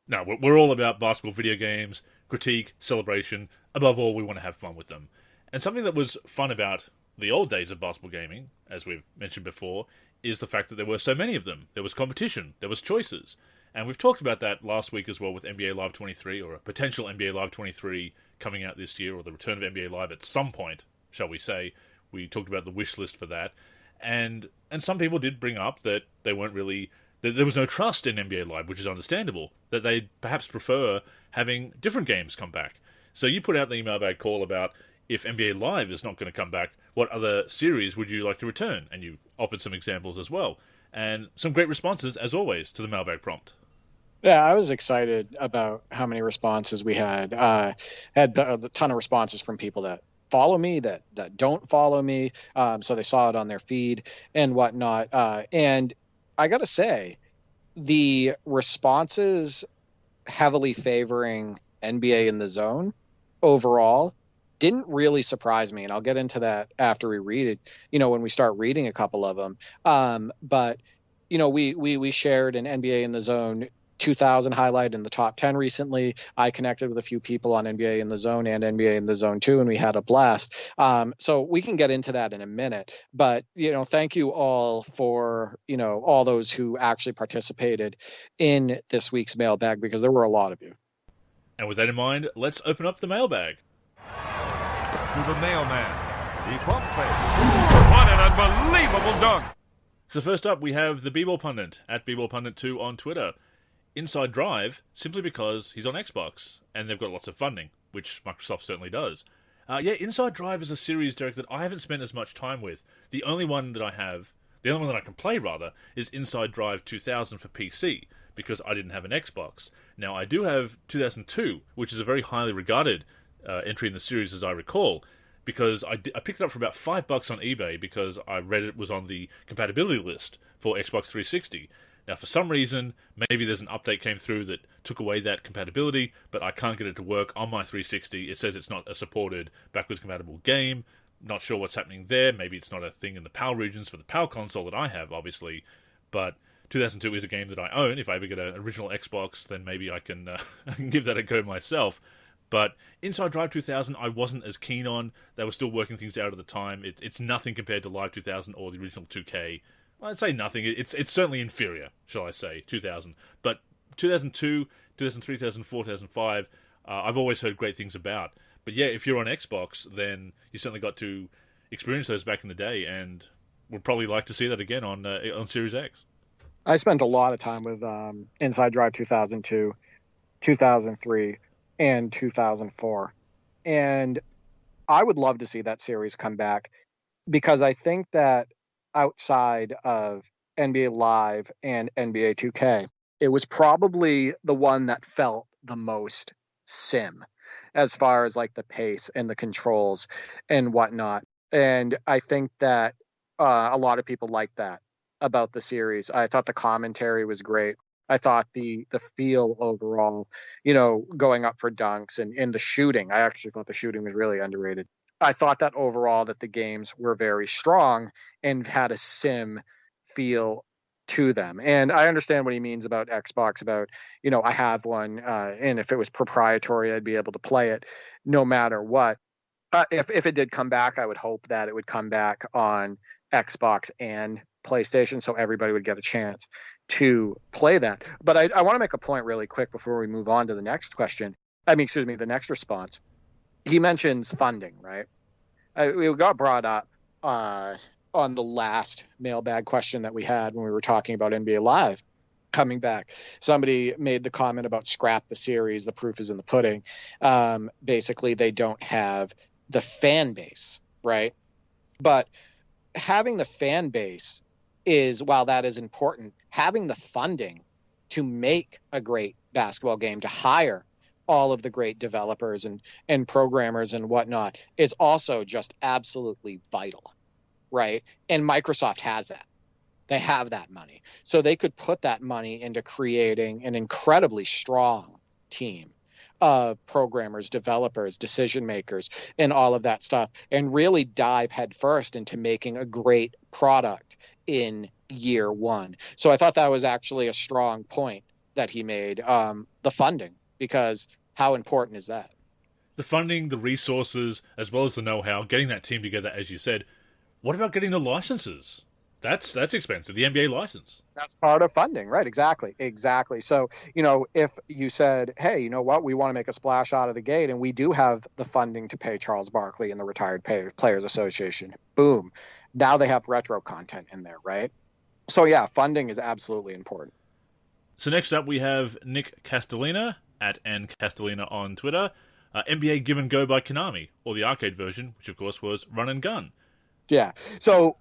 No, we're all about basketball video games, critique, celebration. Above all, we want to have fun with them. And something that was fun about the old days of basketball gaming, as we've mentioned before, is the fact that there were so many of them. There was competition, there was choices. And we've talked about that last week as well with NBA Live 23, or a potential NBA Live 23 coming out this year, or the return of NBA Live at some point, shall we say. We talked about the wish list for that. And some people did bring up that they weren't really... that there was no trust in NBA Live, which is understandable, that they perhaps prefer having different games come back. So you put out the mailbag call about if NBA Live is not going to come back, what other series would you like to return? And you offered some examples as well. And some great responses, as always, to the mailbag prompt. Yeah, I was excited about how many responses we had. Had a ton of responses from people that follow me, that don't follow me, so they saw it on their feed and whatnot. And I got to say, the responses heavily favoring NBA in the Zone overall didn't really surprise me, and I'll get into that after we read it, when we start reading a couple of them. But we shared an NBA in the Zone 2000 highlight in the top 10 recently. I connected with a few people on NBA in the Zone and NBA in the Zone 2, and we had a blast. So we can get into that in a minute. But, thank you all for, all those who actually participated in this week's mailbag, because there were a lot of you. And with that in mind, let's open up the mailbag. To the mailman, the pump fake. What an unbelievable dunk! So first up, we have the B-Ball Pundit, at B-Ball Pundit 2 on Twitter. Inside Drive, simply because he's on Xbox, and they've got lots of funding, which Microsoft certainly does. Inside Drive is a series, Derek, that I haven't spent as much time with. The only one that I can play, is Inside Drive 2000 for PC, because I didn't have an Xbox. Now, I do have 2002, which is a very highly regarded entry in the series, as I recall, because I picked it up for about $5 on eBay because I read it was on the compatibility list for Xbox 360. Now, for some reason, maybe there's an update came through that took away that compatibility, but I can't get it to work on my 360. It says it's not a supported backwards compatible game. Not sure what's happening there. Maybe it's not a thing in the PAL regions for the PAL console that I have, obviously. But 2002 is a game that I own. If I ever get an original Xbox, then maybe I can, I can give that a go myself. But Inside Drive 2000, I wasn't as keen on. They were still working things out at the time. It's nothing compared to Live 2000 or the original 2K. Well, I'd say nothing. It's certainly inferior, shall I say, 2000. But 2002, 2003, 2004, 2005, I've always heard great things about. But yeah, if you're on Xbox, then you certainly got to experience those back in the day, and would probably like to see that again on Series X. I spent a lot of time with Inside Drive 2002, 2003, and 2004. And I would love to see that series come back, because I think that outside of NBA Live and NBA 2K, it was probably the one that felt the most sim as far as like the pace and the controls and whatnot. And I think that a lot of people liked that about the series. I thought the commentary was great. I thought the feel overall, going up for dunks and the shooting, I actually thought the shooting was really underrated. I thought that overall that the games were very strong and had a sim feel to them. And I understand what he means about Xbox, about, I have one, and if it was proprietary, I'd be able to play it no matter what. If it did come back, I would hope that it would come back on Xbox and PlayStation, so everybody would get a chance to play that. But I want to make a point really quick before we move on to the next question. The next response. He mentions funding, right? We got brought up on the last mailbag question that we had when we were talking about NBA Live coming back. Somebody made the comment about scrap the series. The proof is in the pudding. Basically, they don't have the fan base, right? But having the fan base is, while that is important, having the funding to make a great basketball game, to hire all of the great developers and programmers and whatnot, is also just absolutely vital, right? And Microsoft has that. They have that money. So they could put that money into creating an incredibly strong team of programmers, developers, decision makers, and all of that stuff, and really dive headfirst into making a great product in year one. So I thought that was actually a strong point that he made, the funding, because how important is that? The funding, the resources, as well as the know-how, getting that team together, as you said. What about getting the licenses? That's expensive, the NBA license. That's part of funding, right? Exactly. So, if you said, hey, you know what, we want to make a splash out of the gate, and we do have the funding to pay Charles Barkley and the Retired Players Association, boom. Now they have retro content in there, right? So, yeah, funding is absolutely important. So next up, we have Nick Castellina, at @NCastellina on Twitter. NBA Give and Go by Konami, or the arcade version, which, of course, was Run and Gun. Yeah. So,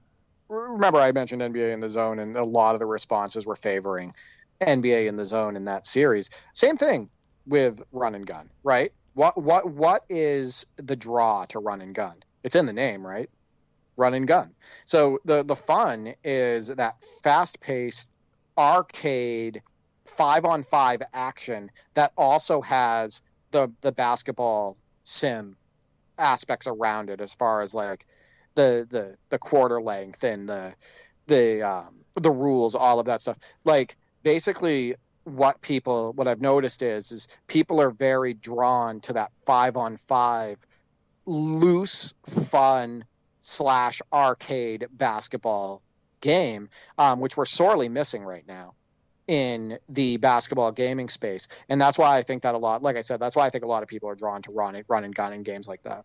remember I mentioned NBA in the Zone, and a lot of the responses were favoring NBA in the Zone in that series. Same thing with Run and Gun, right? What is the draw to Run and Gun? It's in the name, right? Run and Gun. So the fun is that fast-paced arcade 5-on-5 action that also has the basketball sim aspects around it, as far as like the quarter length and the rules, all of that stuff. Like, basically what I've noticed is people are very drawn to that 5-on-5 loose, fun / arcade basketball game, which we're sorely missing right now in the basketball gaming space. And that's why I think that that's why I think a lot of people are drawn to run and gun in games like that.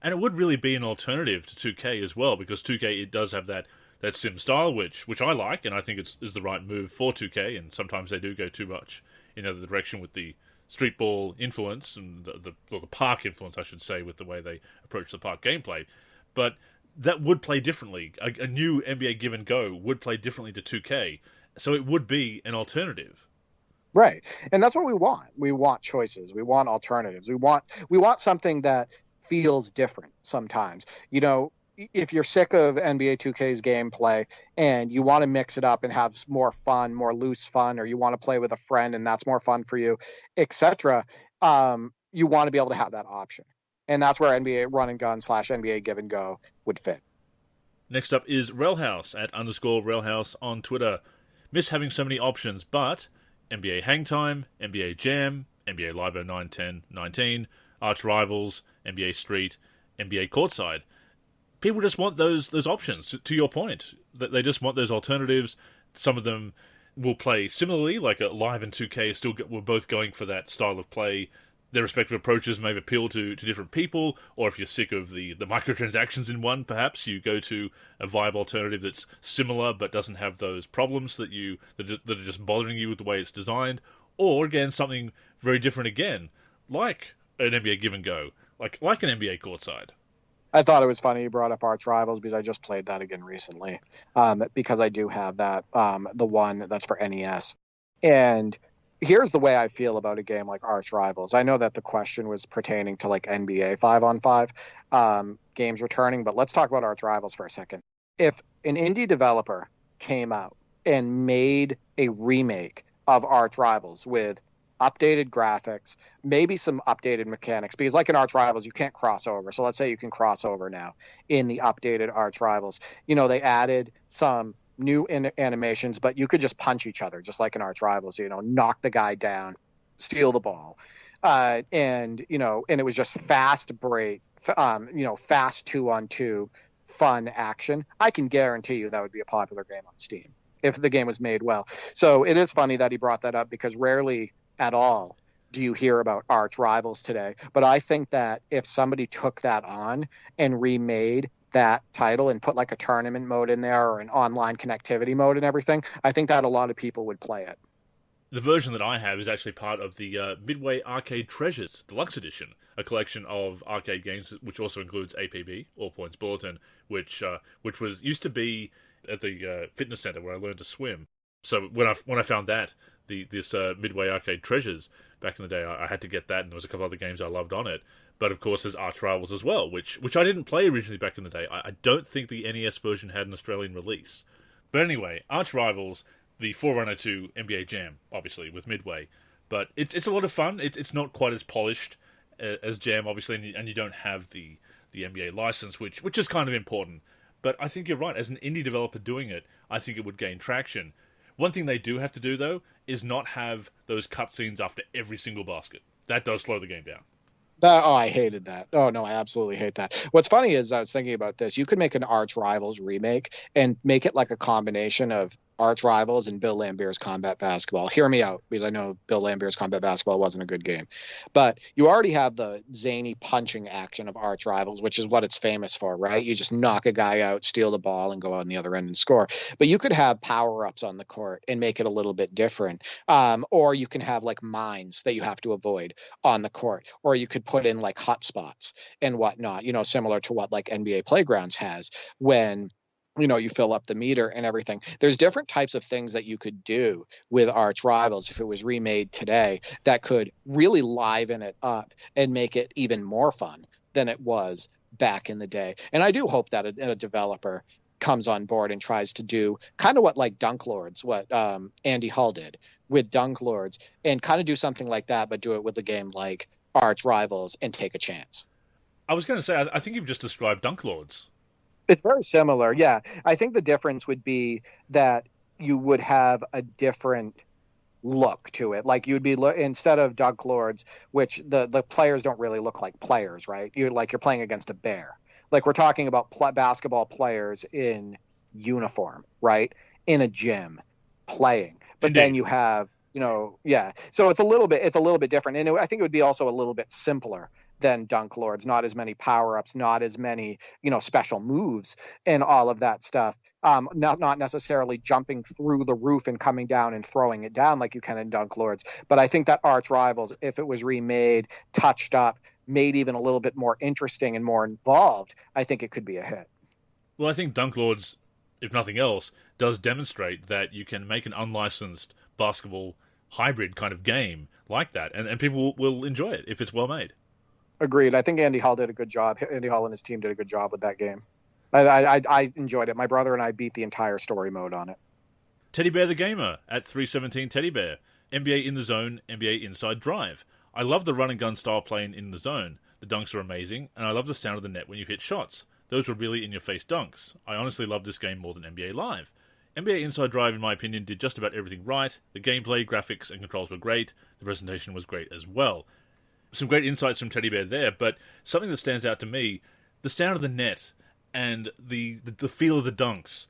And it would really be an alternative to 2K as well, because 2K, it does have that sim style, which I like, and I think is the right move for 2K, and sometimes they do go too much in the direction with the street ball influence, and the park influence, I should say, with the way they approach the park gameplay. But that would play differently. A new NBA Give and Go would play differently to 2K, so it would be an alternative. Right. And that's what we want. We want choices. We want alternatives. We want something that feels different sometimes. If you're sick of NBA 2K's gameplay and you want to mix it up and have more fun, more loose fun, or you want to play with a friend and that's more fun for you, etc., you want to be able to have that option. And that's where NBA Run and Gun / NBA Give and Go would fit. Next up is Railhouse, @_Railhouse on Twitter. miss having so many options, but NBA Hang Time, NBA Jam, NBA Live 09, 10, 19, Arch Rivals, NBA Street, NBA Courtside. People just want those options, to your point. They just want those alternatives. Some of them will play similarly, like Live and 2K we're both going for that style of play. Their respective approaches may appeal to different people, or if you're sick of the microtransactions in one, perhaps you go to a viable alternative that's similar but doesn't have those problems that are just bothering you with the way it's designed. Or, again, something very different again, like an NBA Give and Go, like an NBA Courtside. I thought it was funny you brought up Arch Rivals because I just played that again recently, because I do have that, the one that's for NES. And here's the way I feel about a game like Arch Rivals. I know that the question was pertaining to like NBA 5-on-5 games returning, but let's talk about Arch Rivals for a second. If an indie developer came out and made a remake of Arch Rivals with updated graphics, maybe some updated mechanics, because like in Arch Rivals, you can't cross over. So let's say you can cross over now in the updated Arch Rivals. You know, they added some new animations, but you could just punch each other, just like in Arch Rivals, you know, knock the guy down, steal the ball. And it was just fast break, fast 2-on-2 fun action. I can guarantee you that would be a popular game on Steam if the game was made well. So it is funny that he brought that up, because rarely at all do you hear about Arch Rivals today. But I think that if somebody took that on and remade that title and put like a tournament mode in there or an online connectivity mode and everything, I think that a lot of people would play it. The version that I have is actually part of the Midway Arcade Treasures Deluxe Edition, a collection of arcade games which also includes APB, All Points Bulletin, which used to be at the fitness center where I learned to swim. So when I found that, this Midway Arcade Treasures back in the day, I had to get that, and there was a couple other games I loved on it. But of course, there's Arch Rivals as well, which I didn't play originally back in the day. I don't think the NES version had an Australian release. But anyway, Arch Rivals, the forerunner to NBA Jam, obviously, with Midway. But it's a lot of fun. It's not quite as polished as Jam, obviously, and you don't have the NBA license, which is kind of important. But I think you're right. As an indie developer doing it, I think it would gain traction. One thing they do have to do, though, is not have those cutscenes after every single basket. That does slow the game down. I hated that. Oh, no, I absolutely hate that. What's funny is I was thinking about this. You could make an Arch Rivals remake and make it like a combination of Arch Rivals and Bill Lambert's Combat Basketball. Hear me out, because I know Bill Lambert's Combat Basketball wasn't a good game. But you already have the zany punching action of Arch Rivals, which is what it's famous for, right? You just knock a guy out, steal the ball, and go on the other end and score. But you could have power-ups on the court and make it a little bit different. Or you can have like mines that you have to avoid on the court. Or you could put in like hot spots and whatnot, similar to what like NBA Playgrounds has when you fill up the meter and everything. There's different types of things that you could do with Arch Rivals if it was remade today that could really liven it up and make it even more fun than it was back in the day. And I do hope that a developer comes on board and tries to do kind of what like Dunk Lords, what Andy Hull did with Dunk Lords, and kind of do something like that, but do it with a game like Arch Rivals and take a chance. I was going to say, I think you've just described Dunk Lords. It's very similar, yeah. I think the difference would be that you would have a different look to it. Like you'd be instead of Dunk Lords, which the players don't really look like players, right? You're playing against a bear. Like we're talking about basketball players in uniform, right? In a gym playing. But Indeed. Then you have, yeah. So it's a little bit different. And I think it would be also a little bit simpler than Dunk Lords. Not as many power-ups, not as many, special moves and all of that stuff. Not necessarily jumping through the roof and coming down and throwing it down like you can in Dunk Lords. But I think that Arch Rivals, if it was remade, touched up, made even a little bit more interesting and more involved, I think it could be a hit. Well, I think Dunk Lords, if nothing else, does demonstrate that you can make an unlicensed basketball hybrid kind of game like that, and people will enjoy it if it's well made. Agreed. I think Andy Hull did a good job. Andy Hull and his team did a good job with that game. I enjoyed it. My brother and I beat the entire story mode on it. Teddy Bear the Gamer at 317 Teddy Bear. NBA in the Zone, NBA Inside Drive. I love the run and gun style playing in the zone. The dunks are amazing, and I love the sound of the net when you hit shots. Those were really in-your-face dunks. I honestly love this game more than NBA Live. NBA Inside Drive, in my opinion, did just about everything right. The gameplay, graphics, and controls were great. The presentation was great as well. Some great insights from Teddy Bear there, but something that stands out to me, the sound of the net and the feel of the dunks.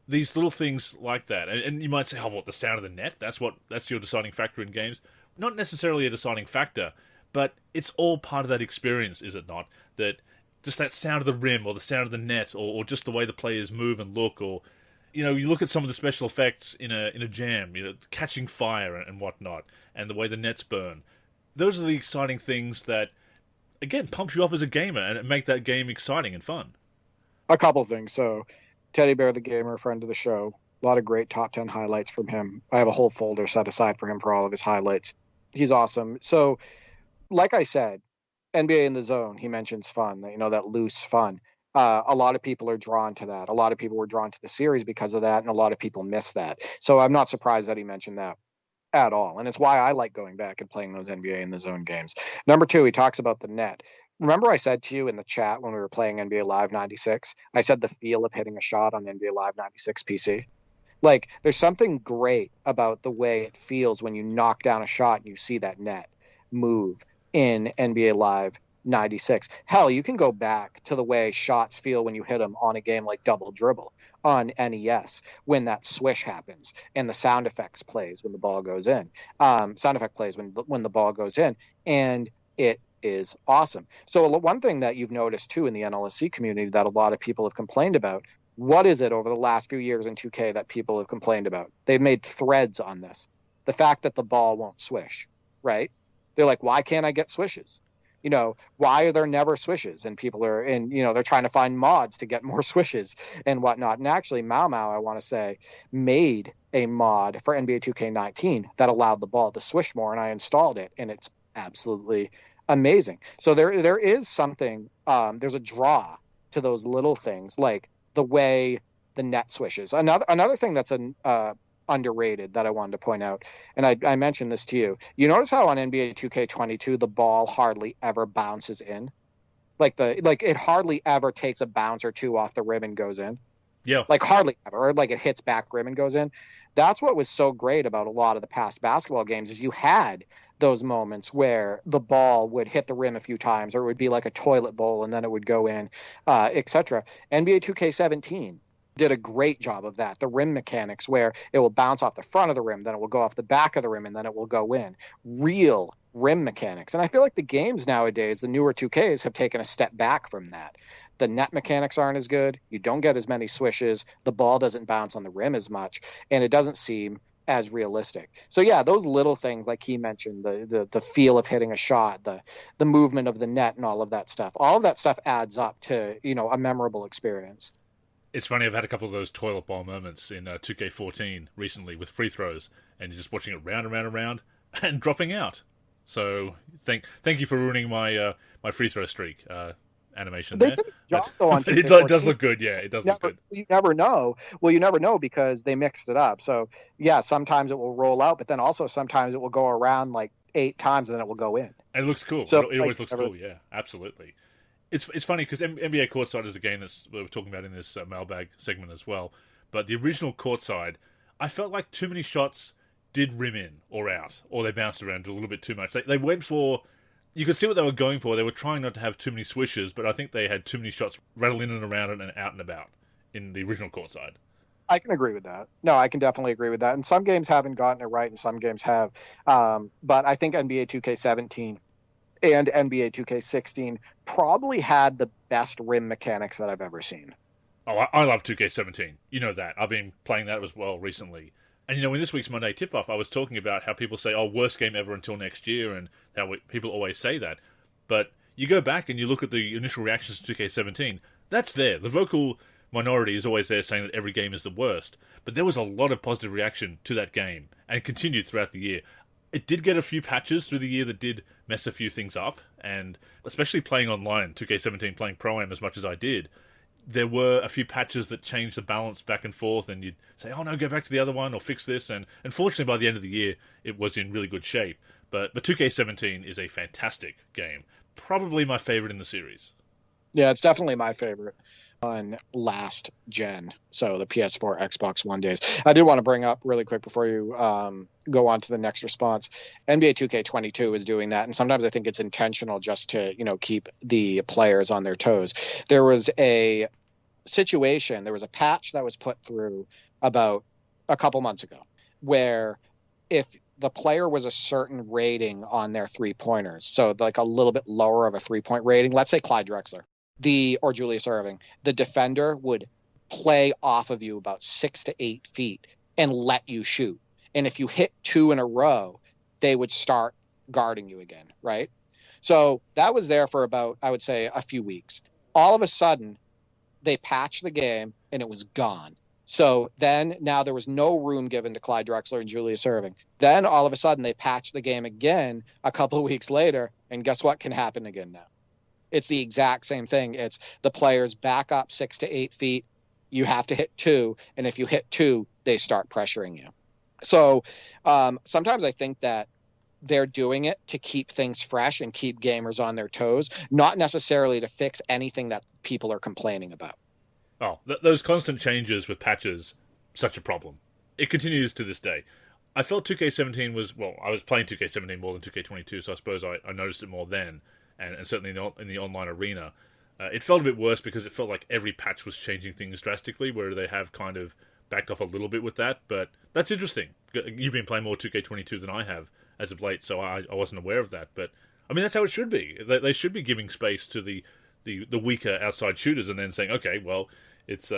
These little things like that. And you might say, oh, what, the sound of the net? That's your deciding factor in games? Not necessarily a deciding factor, but it's all part of that experience, is it not? That just that sound of the rim or the sound of the net or just the way the players move and look, or you look at some of the special effects in a jam, catching fire and whatnot, and the way the nets burn. Those are the exciting things that, again, pump you up as a gamer and make that game exciting and fun. A couple things. So, Teddy Bear the Gamer, friend of the show, a lot of great top 10 highlights from him. I have a whole folder set aside for him for all of his highlights. He's awesome. So, like I said, NBA in the Zone, he mentions fun, that loose fun. A lot of people are drawn to that. A lot of people were drawn to the series because of that, and a lot of people miss that. So I'm not surprised that he mentioned that at all. And it's why I like going back and playing those NBA in the Zone games. Number 2, he talks about the net. Remember I said to you in the chat when we were playing NBA Live 96, I said the feel of hitting a shot on NBA Live 96 PC? Like, there's something great about the way it feels when you knock down a shot and you see that net move in NBA Live 96. Hell, you can go back to the way shots feel when you hit them on a game like Double Dribble on NES, when that swish happens and the sound effects plays when the ball goes in. Sound effect plays when the ball goes in, and it is awesome. So one thing that you've noticed too in the NLSC community that a lot of people have complained about, what is it over the last few years in 2K that people have complained about? They've made threads on this. The fact that the ball won't swish, right? They're like, why can't I get swishes? Why are there never swishes? And people are they're trying to find mods to get more swishes and whatnot. And actually, Mau Mau, I want to say, made a mod for NBA 2K19 that allowed the ball to swish more, and I installed it, and it's absolutely amazing. So there is something, there's a draw to those little things, like the way the net swishes. Another thing that's underrated that I wanted to point out, and I mentioned this to you. You notice how on NBA 2K22 the ball hardly ever bounces in, like it hardly ever takes a bounce or two off the rim and goes in. Yeah, like hardly ever, or like it hits back rim and goes in. That's what was so great about a lot of the past basketball games, is you had those moments where the ball would hit the rim a few times, or it would be like a toilet bowl and then it would go in, etc. NBA 2K17 did a great job of that. The rim mechanics, where it will bounce off the front of the rim, then it will go off the back of the rim, and then it will go in. Real rim mechanics. And I feel like the games nowadays, the newer 2Ks, have taken a step back from that. The net mechanics aren't as good. You don't get as many swishes. The ball doesn't bounce on the rim as much, and it doesn't seem as realistic. So yeah, those little things, like he mentioned, the feel of hitting a shot, the movement of the net, and all of that stuff adds up to a memorable experience. It's funny, I've had a couple of those toilet bowl moments in 2K14 recently with free throws, and you're just watching it round and round and round and dropping out. So thank you for ruining my my free throw streak animation there. They did its job, though, on it does look good, yeah. It does look good. You never know. Well, you never know because they mixed it up. So, yeah, sometimes it will roll out, but then also sometimes it will go around like 8 times and then it will go in. And it looks cool. So, it always looks cool, yeah, absolutely. It's funny because NBA Courtside is a game that we were talking about in this mailbag segment as well. But the original Courtside, I felt like too many shots did rim in or out, or they bounced around a little bit too much. They went for, you could see what they were going for. They were trying not to have too many swishes, but I think they had too many shots rattle in and around and out and about in the original Courtside. I can agree with that. No, I can definitely agree with that. And some games haven't gotten it right, and some games have. But I think NBA 2K17 and NBA 2K16 probably had the best rim mechanics that I've ever seen. Oh, I love 2K17. You know that. I've been playing that as well recently. And, in this week's Monday Tip-Off, I was talking about how people say, worst game ever until next year, and how people always say that. But you go back and you look at the initial reactions to 2K17, that's there. The vocal minority is always there saying that every game is the worst. But there was a lot of positive reaction to that game, and it continued throughout the year. It did get a few patches through the year that did mess a few things up, and especially playing online, 2K17, playing Pro-Am as much as I did, there were a few patches that changed the balance back and forth, and you'd say, oh no, go back to the other one, or fix this, and unfortunately by the end of the year, it was in really good shape. But 2K17 is a fantastic game. Probably my favorite in the series. Yeah, it's definitely my favorite. on last gen, so the PS4, Xbox One days. I did want to bring up really quick before you go on to the next response. NBA 2K22 is doing that, and sometimes I think it's intentional just to keep the players on their toes. There was a situation, there was a patch that was put through about a couple months ago where if the player was a certain rating on their 3-pointers, so like a little bit lower of a 3-point rating, let's say Clyde Drexler, or Julius Erving, the defender would play off of you about 6 to 8 feet and let you shoot. And if you hit 2 in a row, they would start guarding you again, right? So that was there for about, I would say, a few weeks. All of a sudden, they patched the game and it was gone. So then now there was no room given to Clyde Drexler and Julius Erving. Then all of a sudden they patched the game again a couple of weeks later, and guess what can happen again now? It's the exact same thing. It's the players back up 6 to 8 feet. You have to hit 2, and if you hit 2, they start pressuring you. So sometimes I think that they're doing it to keep things fresh and keep gamers on their toes, not necessarily to fix anything that people are complaining about. Oh, those constant changes with patches, such a problem. It continues to this day. I felt 2K17 was, well, I was playing 2K17 more than 2K22, so I suppose I noticed it more then, and certainly in the online arena. It felt a bit worse because it felt like every patch was changing things drastically, where they have kind of backed off a little bit with that, but that's interesting. You've been playing more 2K22 than I have as of late, so I wasn't aware of that, but I mean, that's how it should be. They should be giving space to the weaker outside shooters and then saying, okay, well, it's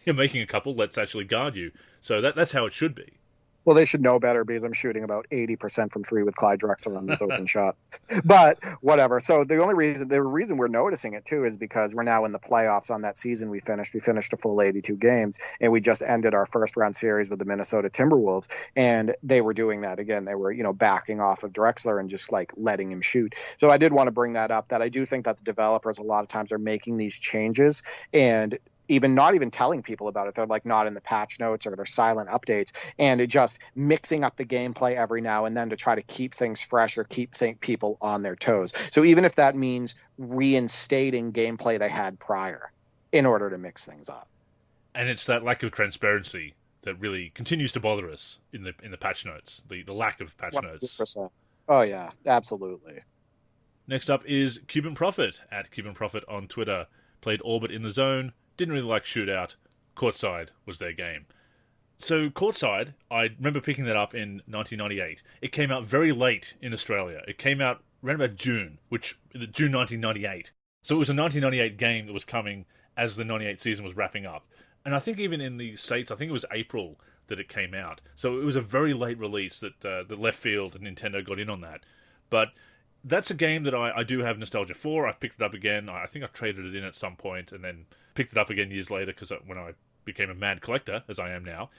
you're making a couple, let's actually guard you. So that's how it should be. Well, they should know better because I'm shooting about 80% from 3 with Clyde Drexler on those open shots. But whatever. So the reason we're noticing it too is because we're now in the playoffs on that season we finished. We finished a full 82 games, and we just ended our first round series with the Minnesota Timberwolves, and they were doing that again. They were, backing off of Drexler and just like letting him shoot. So I did want to bring that up, that I do think that the developers a lot of times are making these changes and not even telling people about it. They're like not in the patch notes, or they're silent updates, and it just mixing up the gameplay every now and then to try to keep things fresh or keep people on their toes. So even if that means reinstating gameplay they had prior in order to mix things up. And it's that lack of transparency that really continues to bother us in the patch notes, the lack of patch 100%. notes. Oh yeah, absolutely. Next up is Cuban Prophet, at Cuban Prophet on Twitter. Played Orbit in the Zone. Didn't really like Shootout. Courtside was their game. So Courtside, I remember picking that up in 1998. It came out very late in Australia. It came out around about June 1998. So it was a 1998 game that was coming as the 98 season was wrapping up. And I think even in the States, I think it was April that it came out. So it was a very late release that the Left Field and Nintendo got in on that. But that's a game that I do have nostalgia for. I've picked it up again. I think I traded it in at some point and then picked it up again years later because when I became a mad collector, as I am now.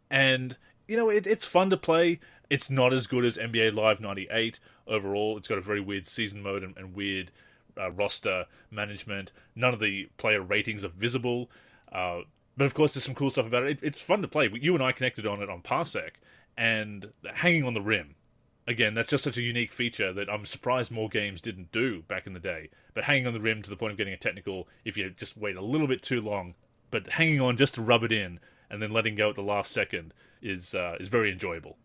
And, it's fun to play. It's not as good as NBA Live 98 overall. It's got a very weird season mode and weird roster management. None of the player ratings are visible. But, of course, there's some cool stuff about it. It's fun to play. You and I connected on it on Parsec. And hanging on the rim. Again, that's just such a unique feature that I'm surprised more games didn't do back in the day. But hanging on the rim to the point of getting a technical, if you just wait a little bit too long, but hanging on just to rub it in and then letting go at the last second is very enjoyable.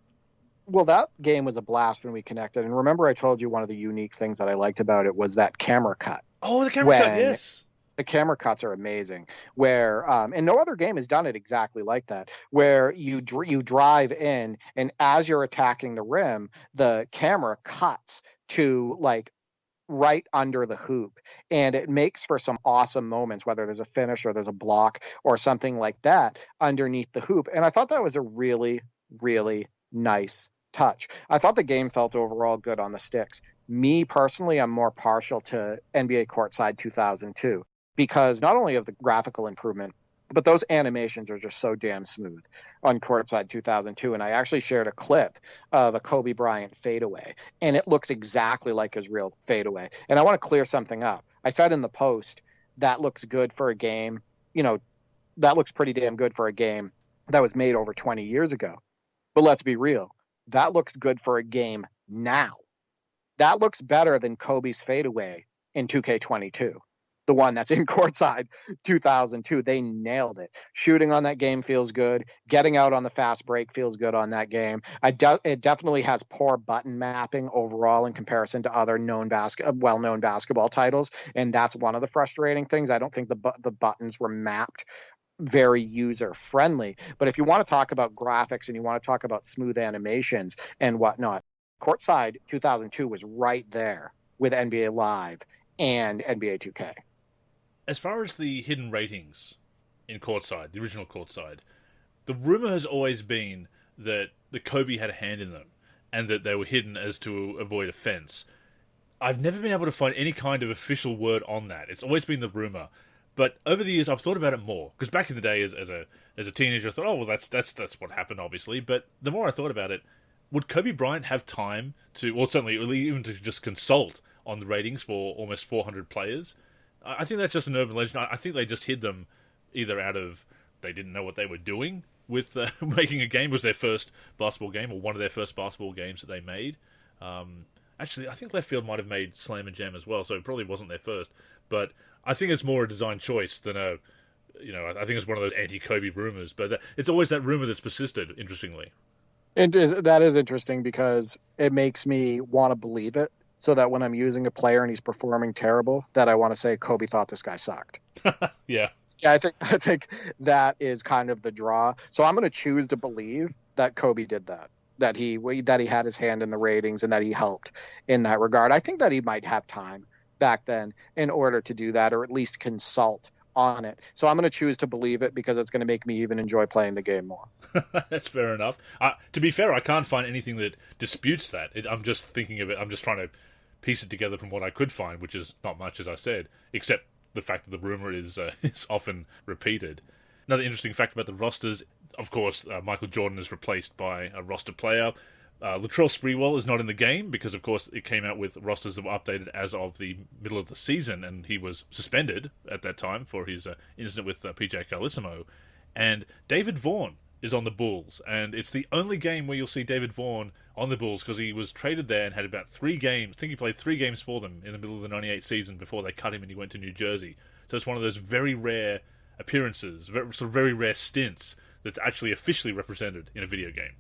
Well, that game was a blast when we connected. And remember I told you one of the unique things that I liked about it was that camera cut. Oh, the camera cut, yes. The camera cuts are amazing, where and no other game has done it exactly like that, where you drive in, and as you're attacking the rim, the camera cuts to like right under the hoop, and it makes for some awesome moments, whether there's a finish or there's a block or something like that underneath the hoop. And I thought that was a really, really nice touch. I thought the game felt overall good on the sticks. Me personally, I'm more partial to NBA Courtside 2002. Because not only of the graphical improvement, but those animations are just so damn smooth on Courtside 2002. And I actually shared a clip of a Kobe Bryant fadeaway, and it looks exactly like his real fadeaway. And I want to clear something up. I said in the post, that looks good for a game. That looks pretty damn good for a game that was made over 20 years ago. But let's be real. That looks good for a game now. That looks better than Kobe's fadeaway in 2K22. the one that's in Courtside 2002. They nailed it. Shooting on that game feels good. Getting out on the fast break feels good on that game. It definitely has poor button mapping overall in comparison to other well-known basketball titles, and that's one of the frustrating things. I don't think the buttons were mapped very user friendly. But if you want to talk about graphics and you want to talk about smooth animations and whatnot, Courtside 2002 was right there with NBA Live and NBA 2K. As far as the hidden ratings in Courtside, the original Courtside, the rumor has always been that the Kobe had a hand in them and that they were hidden as to avoid offense. I've never been able to find any kind of official word on that. It's always been the rumor. But over the years, I've thought about it more. Because back in the day, as a teenager, I thought, oh, well, that's what happened, obviously. But the more I thought about it, would Kobe Bryant have time to, well, certainly even to just consult on the ratings for almost 400 players? I think that's just an urban legend. I think they just hid them either out of they didn't know what they were doing with making a game. It was their first basketball game or one of their first basketball games that they made. Actually, I think Left Field might have made Slam and Jam as well, so it probably wasn't their first. But I think it's more a design choice than I think it's one of those anti-Kobe rumors. But it's always that rumor that's persisted, interestingly. And that is interesting because it makes me want to believe it, so that when I'm using a player and he's performing terrible, that I want to say Kobe thought this guy sucked. Yeah. Yeah, I think that is kind of the draw. So I'm going to choose to believe that Kobe did that he had his hand in the ratings and that he helped in that regard. I think that he might have time back then in order to do that, or at least consult on it. So I'm going to choose to believe it because it's going to make me even enjoy playing the game more. That's fair enough. To be fair, I can't find anything that disputes that. I'm just thinking of it. I'm just trying to piece it together from what I could find, which is not much, as I said, except the fact that the rumor is often repeated. Another interesting fact about the rosters, of course, Michael Jordan is replaced by a roster player. Latrell Sprewell is not in the game because, of course, it came out with rosters that were updated as of the middle of the season, and he was suspended at that time for his incident with PJ Carlissimo. And David Vaughn is on the Bulls, and it's the only game where you'll see David Vaughn on the Bulls because he was traded there and had about 3 games. I think he played 3 games for them in the middle of the 98 season before they cut him and he went to New Jersey. So it's one of those very rare appearances, very rare stints that's actually officially represented in a video game.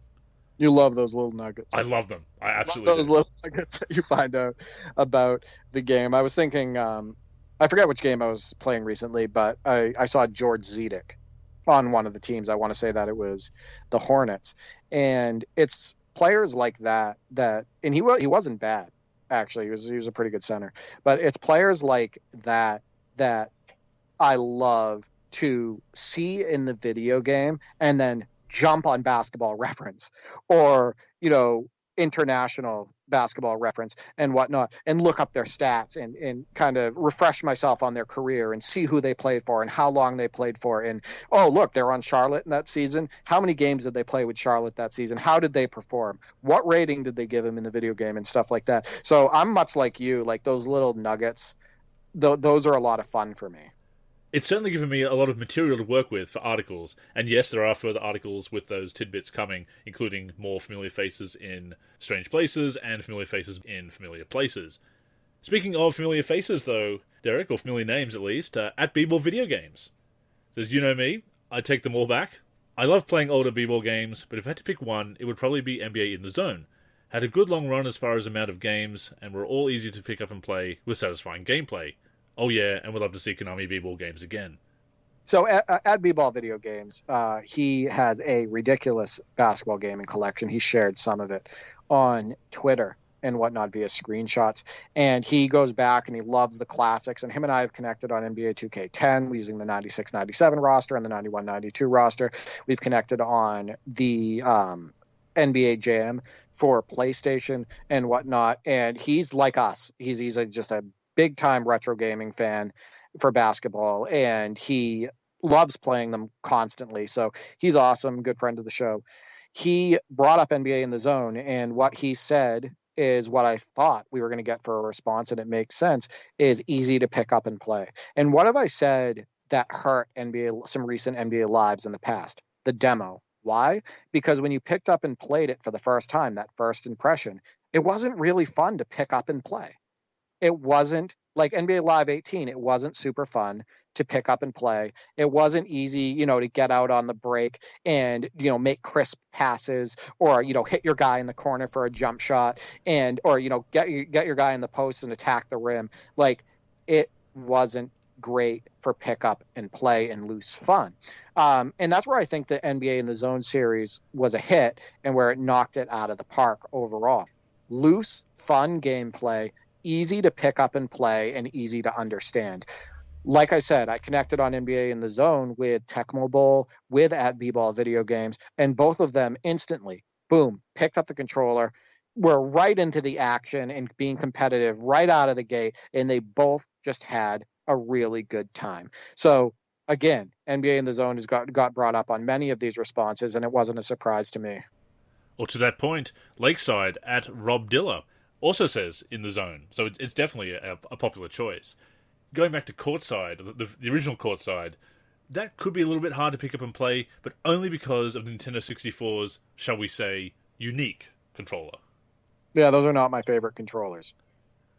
You love those little nuggets. I love them. I absolutely love those little nuggets that you find out about the game. I was thinking, I forget which game I was playing recently, but I saw George Zedek on one of the teams. I want to say that it was the Hornets, and it's players like that and he wasn't bad actually. He was a pretty good center, but it's players like that I love to see in the video game and then jump on Basketball Reference or international Basketball Reference and whatnot and look up their stats and kind of refresh myself on their career and see who they played for and how long they played for. And, oh, look, they're on Charlotte in that season. How many games did they play with Charlotte that season? How did they perform? What rating did they give him in the video game and stuff like that? So I'm much like you, like those little nuggets. Those are a lot of fun for me. It's certainly given me a lot of material to work with for articles, and yes, there are further articles with those tidbits coming, including more familiar faces in strange places and familiar faces in familiar places. Speaking of familiar faces, though, Derek, or familiar names at least, at B-Ball Video Games says, you know me, I'd take them all back. I love playing older B-Ball games, but if I had to pick one, it would probably be NBA In the Zone. Had a good long run as far as amount of games, and were all easy to pick up and play with satisfying gameplay. Oh yeah, and we'd love to see Konami B-Ball games again. So at B-Ball Video Games, he has a ridiculous basketball gaming collection. He shared some of it on Twitter and whatnot via screenshots. And he goes back and he loves the classics. And him and I have connected on NBA 2K10 using the 96-97 roster and the 91-92 roster. We've connected on the NBA Jam for PlayStation and whatnot. And he's like us. He's just a big time retro gaming fan for basketball, and he loves playing them constantly. So he's awesome, good friend of the show. He brought up NBA In the Zone, and what he said is what I thought we were going to get for a response, and it makes sense, is easy to pick up and play. And what have I said that hurt some recent NBA lives in the past? The demo. Why? Because when you picked up and played it for the first time, that first impression, it wasn't really fun to pick up and play. It wasn't Like NBA Live 18, it wasn't super fun to pick up and play. It wasn't easy, to get out on the break and, make crisp passes or, hit your guy in the corner for a jump shot and, or, get your guy in the post and attack the rim. Like, it wasn't great for pick up and play and loose fun. And that's where I think the NBA in the Zone series was a hit and where it knocked it out of the park overall. Loose, fun gameplay, easy to pick up and play, and easy to understand. Like I said, I connected on NBA in the Zone with Tecmo Bowl, with at B-Ball video games, and both of them instantly, boom, picked up the controller, were right into the action and being competitive right out of the gate, and they both just had a really good time. So again, NBA in the Zone has got brought up on many of these responses, and it wasn't a surprise to me. Well, to that point, Lakeside at Rob Diller also says in the Zone, so it's definitely a popular choice. Going back to Courtside, the original Courtside, that could be a little bit hard to pick up and play, but only because of Nintendo 64's, shall we say, unique controller. Yeah, those are not my favorite controllers.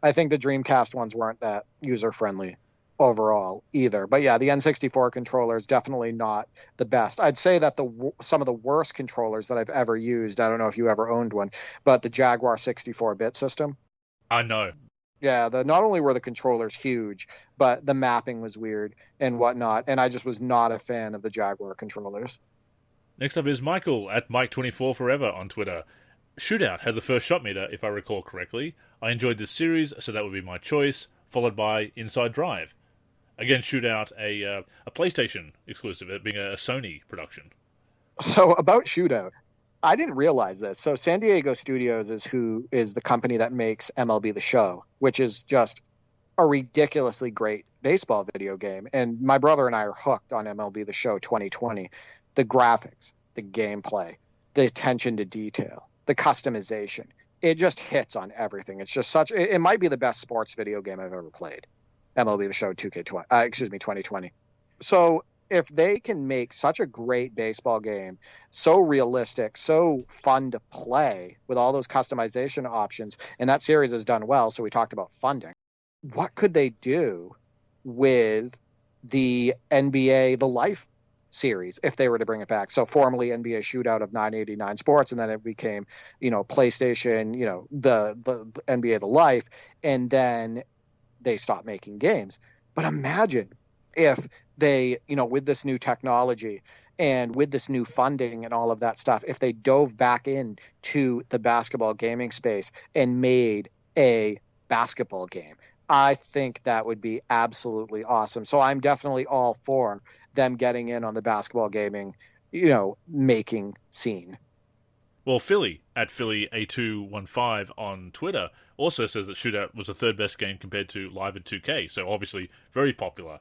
I think the Dreamcast ones weren't that user-friendly overall either. But yeah, the N64 controller is definitely not the best. I'd say that some of the worst controllers that I've ever used, I don't know if you ever owned one, but the Jaguar 64-bit system. I know. Yeah, not only were the controllers huge, but the mapping was weird and whatnot, and I just was not a fan of the Jaguar controllers. Next up is Michael at Mike24Forever on Twitter. Shootout had the first shot meter, if I recall correctly. I enjoyed this series, so that would be my choice, followed by Inside Drive. Again, Shootout, a PlayStation exclusive, it being a Sony production. So about Shootout, I didn't realize this. So San Diego Studios is the company that makes MLB The Show, which is just a ridiculously great baseball video game. And my brother and I are hooked on MLB The Show 2020. The graphics, the gameplay, the attention to detail, the customization. It just hits on everything. It's just it might be the best sports video game I've ever played. MLB The Show 2020. So if they can make such a great baseball game, so realistic, so fun to play with all those customization options, and that series has done well, so we talked about funding, what could they do with the NBA The Life series if they were to bring it back? So formerly NBA Shootout of 989 Sports, and then it became, PlayStation, the NBA The Life, and then they stopped making games. But imagine if they, with this new technology and with this new funding and all of that stuff, if they dove back into the basketball gaming space and made a basketball game. I think that would be absolutely awesome. So I'm definitely all for them getting in on the basketball gaming, making scene. Well, Philly at Philly A215 on Twitter also says that Shootout was the third best game compared to Live at 2K, so obviously very popular.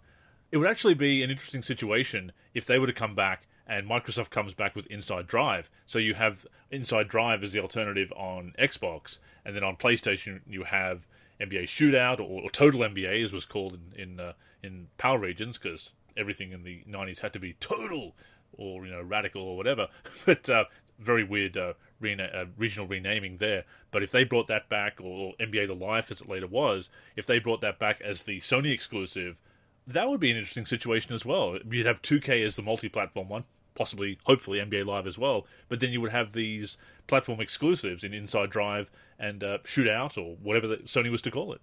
It would actually be an interesting situation if they were to come back and Microsoft comes back with Inside Drive. So you have Inside Drive as the alternative on Xbox, and then on PlayStation you have NBA Shootout, or Total NBA as was called in Power Regions, because everything in the 90s had to be total or radical or whatever. But very weird regional renaming there. But if they brought that back, or NBA The Life as it later was, if they brought that back as the Sony exclusive, that would be an interesting situation as well. You'd have 2K as the multi-platform one, possibly, hopefully, NBA Live as well, but then you would have these platform exclusives in Inside Drive and Shootout, or whatever Sony was to call it.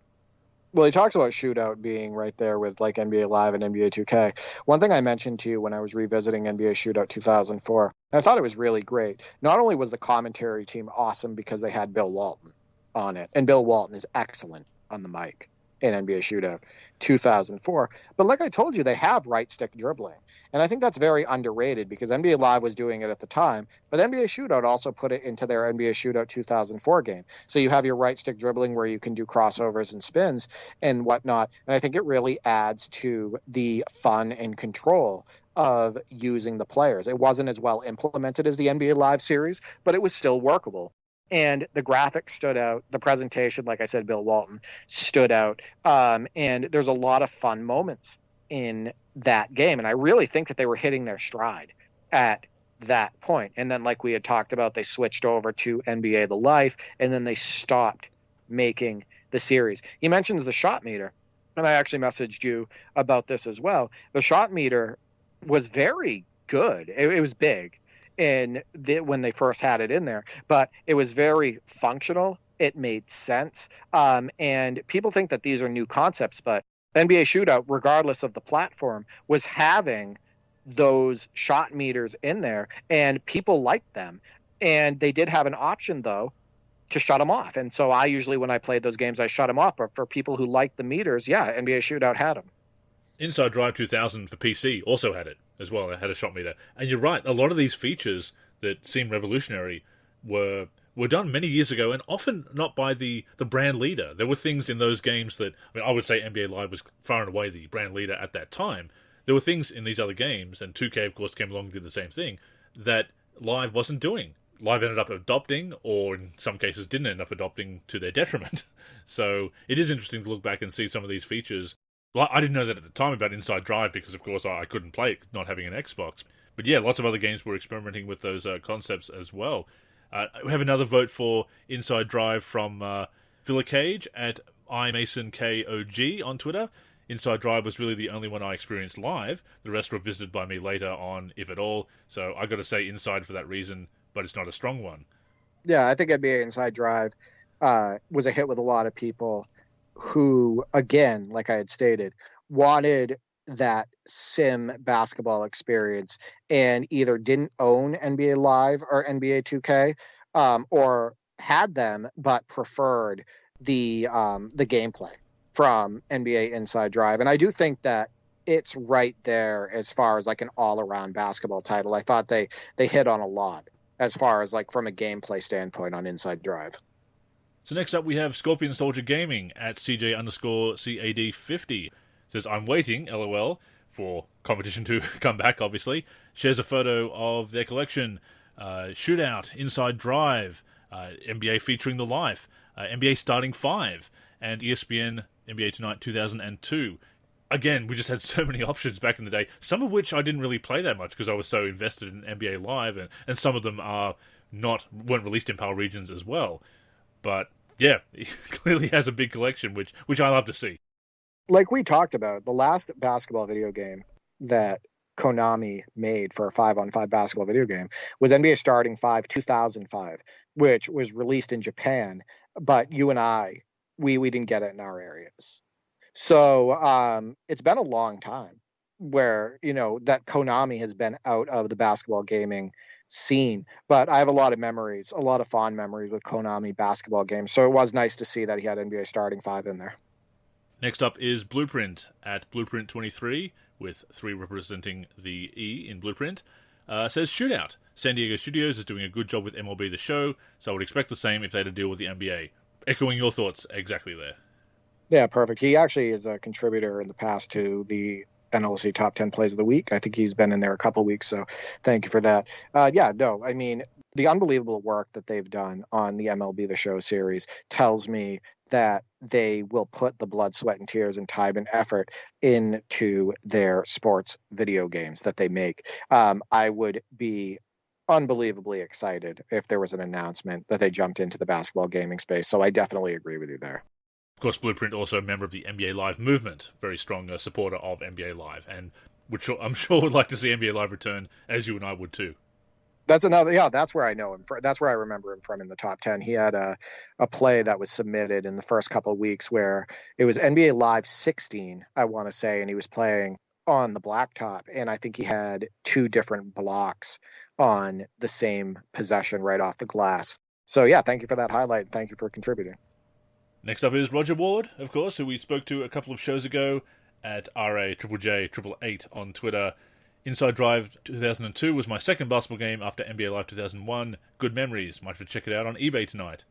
Well, he talks about Shootout being right there with like NBA Live and NBA 2K. One thing I mentioned to you when I was revisiting NBA Shootout 2004, I thought it was really great. Not only was the commentary team awesome because they had Bill Walton on it, and Bill Walton is excellent on the mic in NBA Shootout 2004. But like I told you, they have right stick dribbling. And I think that's very underrated because NBA Live was doing it at the time, but NBA Shootout also put it into their NBA Shootout 2004 game. So you have your right stick dribbling where you can do crossovers and spins and whatnot. And I think it really adds to the fun and control of using the players. It wasn't as well implemented as the NBA Live series, but it was still workable. And the graphics stood out. The presentation, like I said, Bill Walton, stood out. And there's a lot of fun moments in that game. And I really think that they were hitting their stride at that point. And then, like we had talked about, they switched over to NBA The Life, and then they stopped making the series. He mentions the shot meter. and I actually messaged you about this as well, the shot meter was very good. It was big when they first had it in there, but it was very functional. It made sense. And people think that these are new concepts, but NBA Shootout, regardless of the platform, was having those shot meters in there, and people liked them. And they did have an option, though, to shut them off. And so I usually, when I played those games, I shut them off. But for people who liked the meters, yeah, NBA Shootout had them. Inside Drive 2000 for PC also had it as well. It had a shot meter. And you're right, a lot of these features that seem revolutionary were done many years ago, and often not by the brand leader. There were things in those games that, I would say NBA Live was far and away the brand leader at that time. There were things in these other games, and 2K, of course, came along and did the same thing, that Live wasn't doing. Live ended up adopting, or in some cases didn't end up adopting to their detriment. So it is interesting to look back and see some of these features. Well, I didn't know that at the time about Inside Drive because, of course, I couldn't play it not having an Xbox. But yeah, lots of other games were experimenting with those concepts as well. We have another vote for Inside Drive from Villa Cage at iMasonKOG on Twitter. Inside Drive was really the only one I experienced live. The rest were visited by me later on, if at all. So I got to say Inside for that reason, but it's not a strong one. Yeah, I think NBA Inside Drive was a hit with a lot of people who, again, like I had stated, wanted that sim basketball experience and either didn't own NBA Live or NBA 2K, or had them but preferred the gameplay from NBA Inside Drive. And I do think that it's right there as far as like an all-around basketball title. I thought they hit on a lot as far as like from a gameplay standpoint on Inside Drive. So next up we have Scorpion Soldier Gaming at CJ_CAD50. Says, I'm waiting, LOL, for competition to come back, obviously. Shares a photo of their collection. Shootout, Inside Drive, NBA Featuring the Life, NBA Starting 5, and ESPN NBA Tonight 2002. Again, we just had so many options back in the day, some of which I didn't really play that much because I was so invested in NBA Live, and some of them weren't released in PAL regions as well. But yeah, he clearly has a big collection, which I love to see. Like we talked about, the last basketball video game that Konami made for a 5-on-5 basketball video game was NBA Starting 5 2005, which was released in Japan, but you and I, we didn't get it in our areas. So it's been a long time where, that Konami has been out of the basketball gaming scene. But I have a lot of memories, a lot of fond memories with Konami basketball games. So it was nice to see that he had NBA Starting 5 in there. Next up is Blueprint at Blueprint23, with 3 representing the E in Blueprint. Says Shootout. San Diego Studios is doing a good job with MLB The Show, so I would expect the same if they had to deal with the NBA. Echoing your thoughts exactly there. Yeah, perfect. He actually is a contributor in the past to the NLSC Top 10 Plays of the Week. I think he's been in there a couple weeks, so thank you for that. The unbelievable work that they've done on the MLB The Show series tells me that they will put the blood, sweat, and tears and time and effort into their sports video games that they make. I would be unbelievably excited if there was an announcement that they jumped into the basketball gaming space. So I definitely agree with you there. Of course, Blueprint also a member of the NBA Live movement, very strong supporter of NBA Live, and I'm sure would like to see NBA Live return, as you and I would too. That's another, that's where I know him. That's where I remember him from in the top 10. He had a play that was submitted in the first couple of weeks where it was NBA Live 16, I want to say, and he was playing on the blacktop, and I think he had 2 different blocks on the same possession right off the glass. So yeah, thank you for that highlight. Thank you for contributing. Next up is Roger Ward, of course, who we spoke to a couple of shows ago at RAJJ888 on Twitter. Inside Drive 2002 was my second basketball game after NBA Live 2001. Good memories. Might have to check it out on eBay tonight.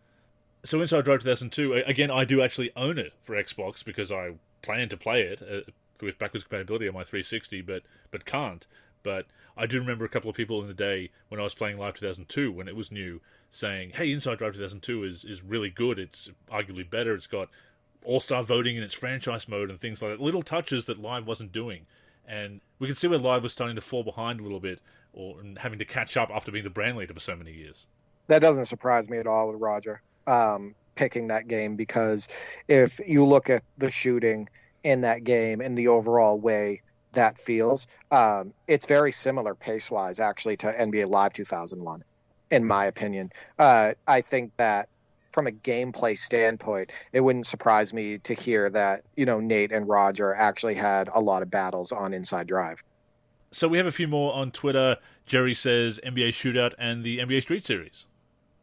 So Inside Drive 2002, again, I do actually own it for Xbox because I plan to play it with backwards compatibility on my 360, but can't. But I do remember a couple of people in the day when I was playing Live 2002, when it was new, saying, hey, Inside Drive 2002 is really good. It's arguably better. It's got all-star voting in its franchise mode and things like that. Little touches that Live wasn't doing. And we can see where Live was starting to fall behind a little bit, and having to catch up after being the brand leader for so many years. That doesn't surprise me at all with Roger picking that game, because if you look at the shooting in that game and the overall way that feels. It's very similar pace-wise, actually, to NBA Live 2001, in my opinion. I think that from a gameplay standpoint, it wouldn't surprise me to hear that, Nate and Roger actually had a lot of battles on Inside Drive. So we have a few more on Twitter. Jerry says NBA Shootout and the NBA Street Series.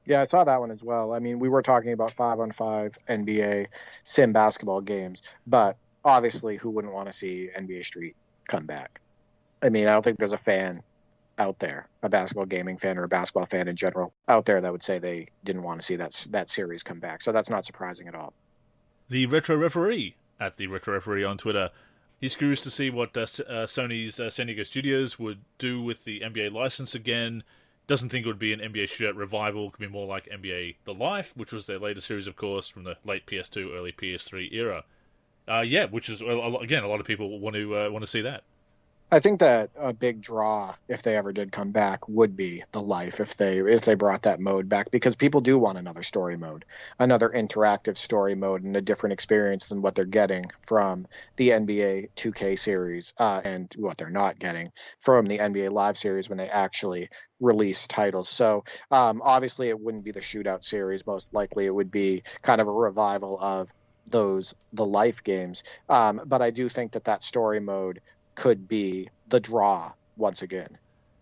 Yeah, I saw that one as well. I mean, we were talking about 5-on-5 NBA sim basketball games, but obviously who wouldn't want to see NBA Street come back? I mean, I don't think there's a fan out there, a basketball gaming fan or a basketball fan in general out there that would say they didn't want to see that series come back. So that's not surprising at all. The Retro Referee at the Retro Referee on Twitter. He's curious to see what Sony's San Diego Studios would do with the NBA license again. Doesn't think it would be an NBA Shootout revival. It could be more like NBA The Life, which was their latest series, of course, from the late PS2, early PS3 era. Which is, again, a lot of people want to see that. I think that a big draw, if they ever did come back, would be The Life if they brought that mode back, because people do want another story mode, another interactive story mode, and a different experience than what they're getting from the NBA 2K series and what they're not getting from the NBA Live series when they actually release titles. So obviously it wouldn't be the Shootout series. Most likely it would be kind of a revival of the Life games. But I do think that story mode could be the draw once again.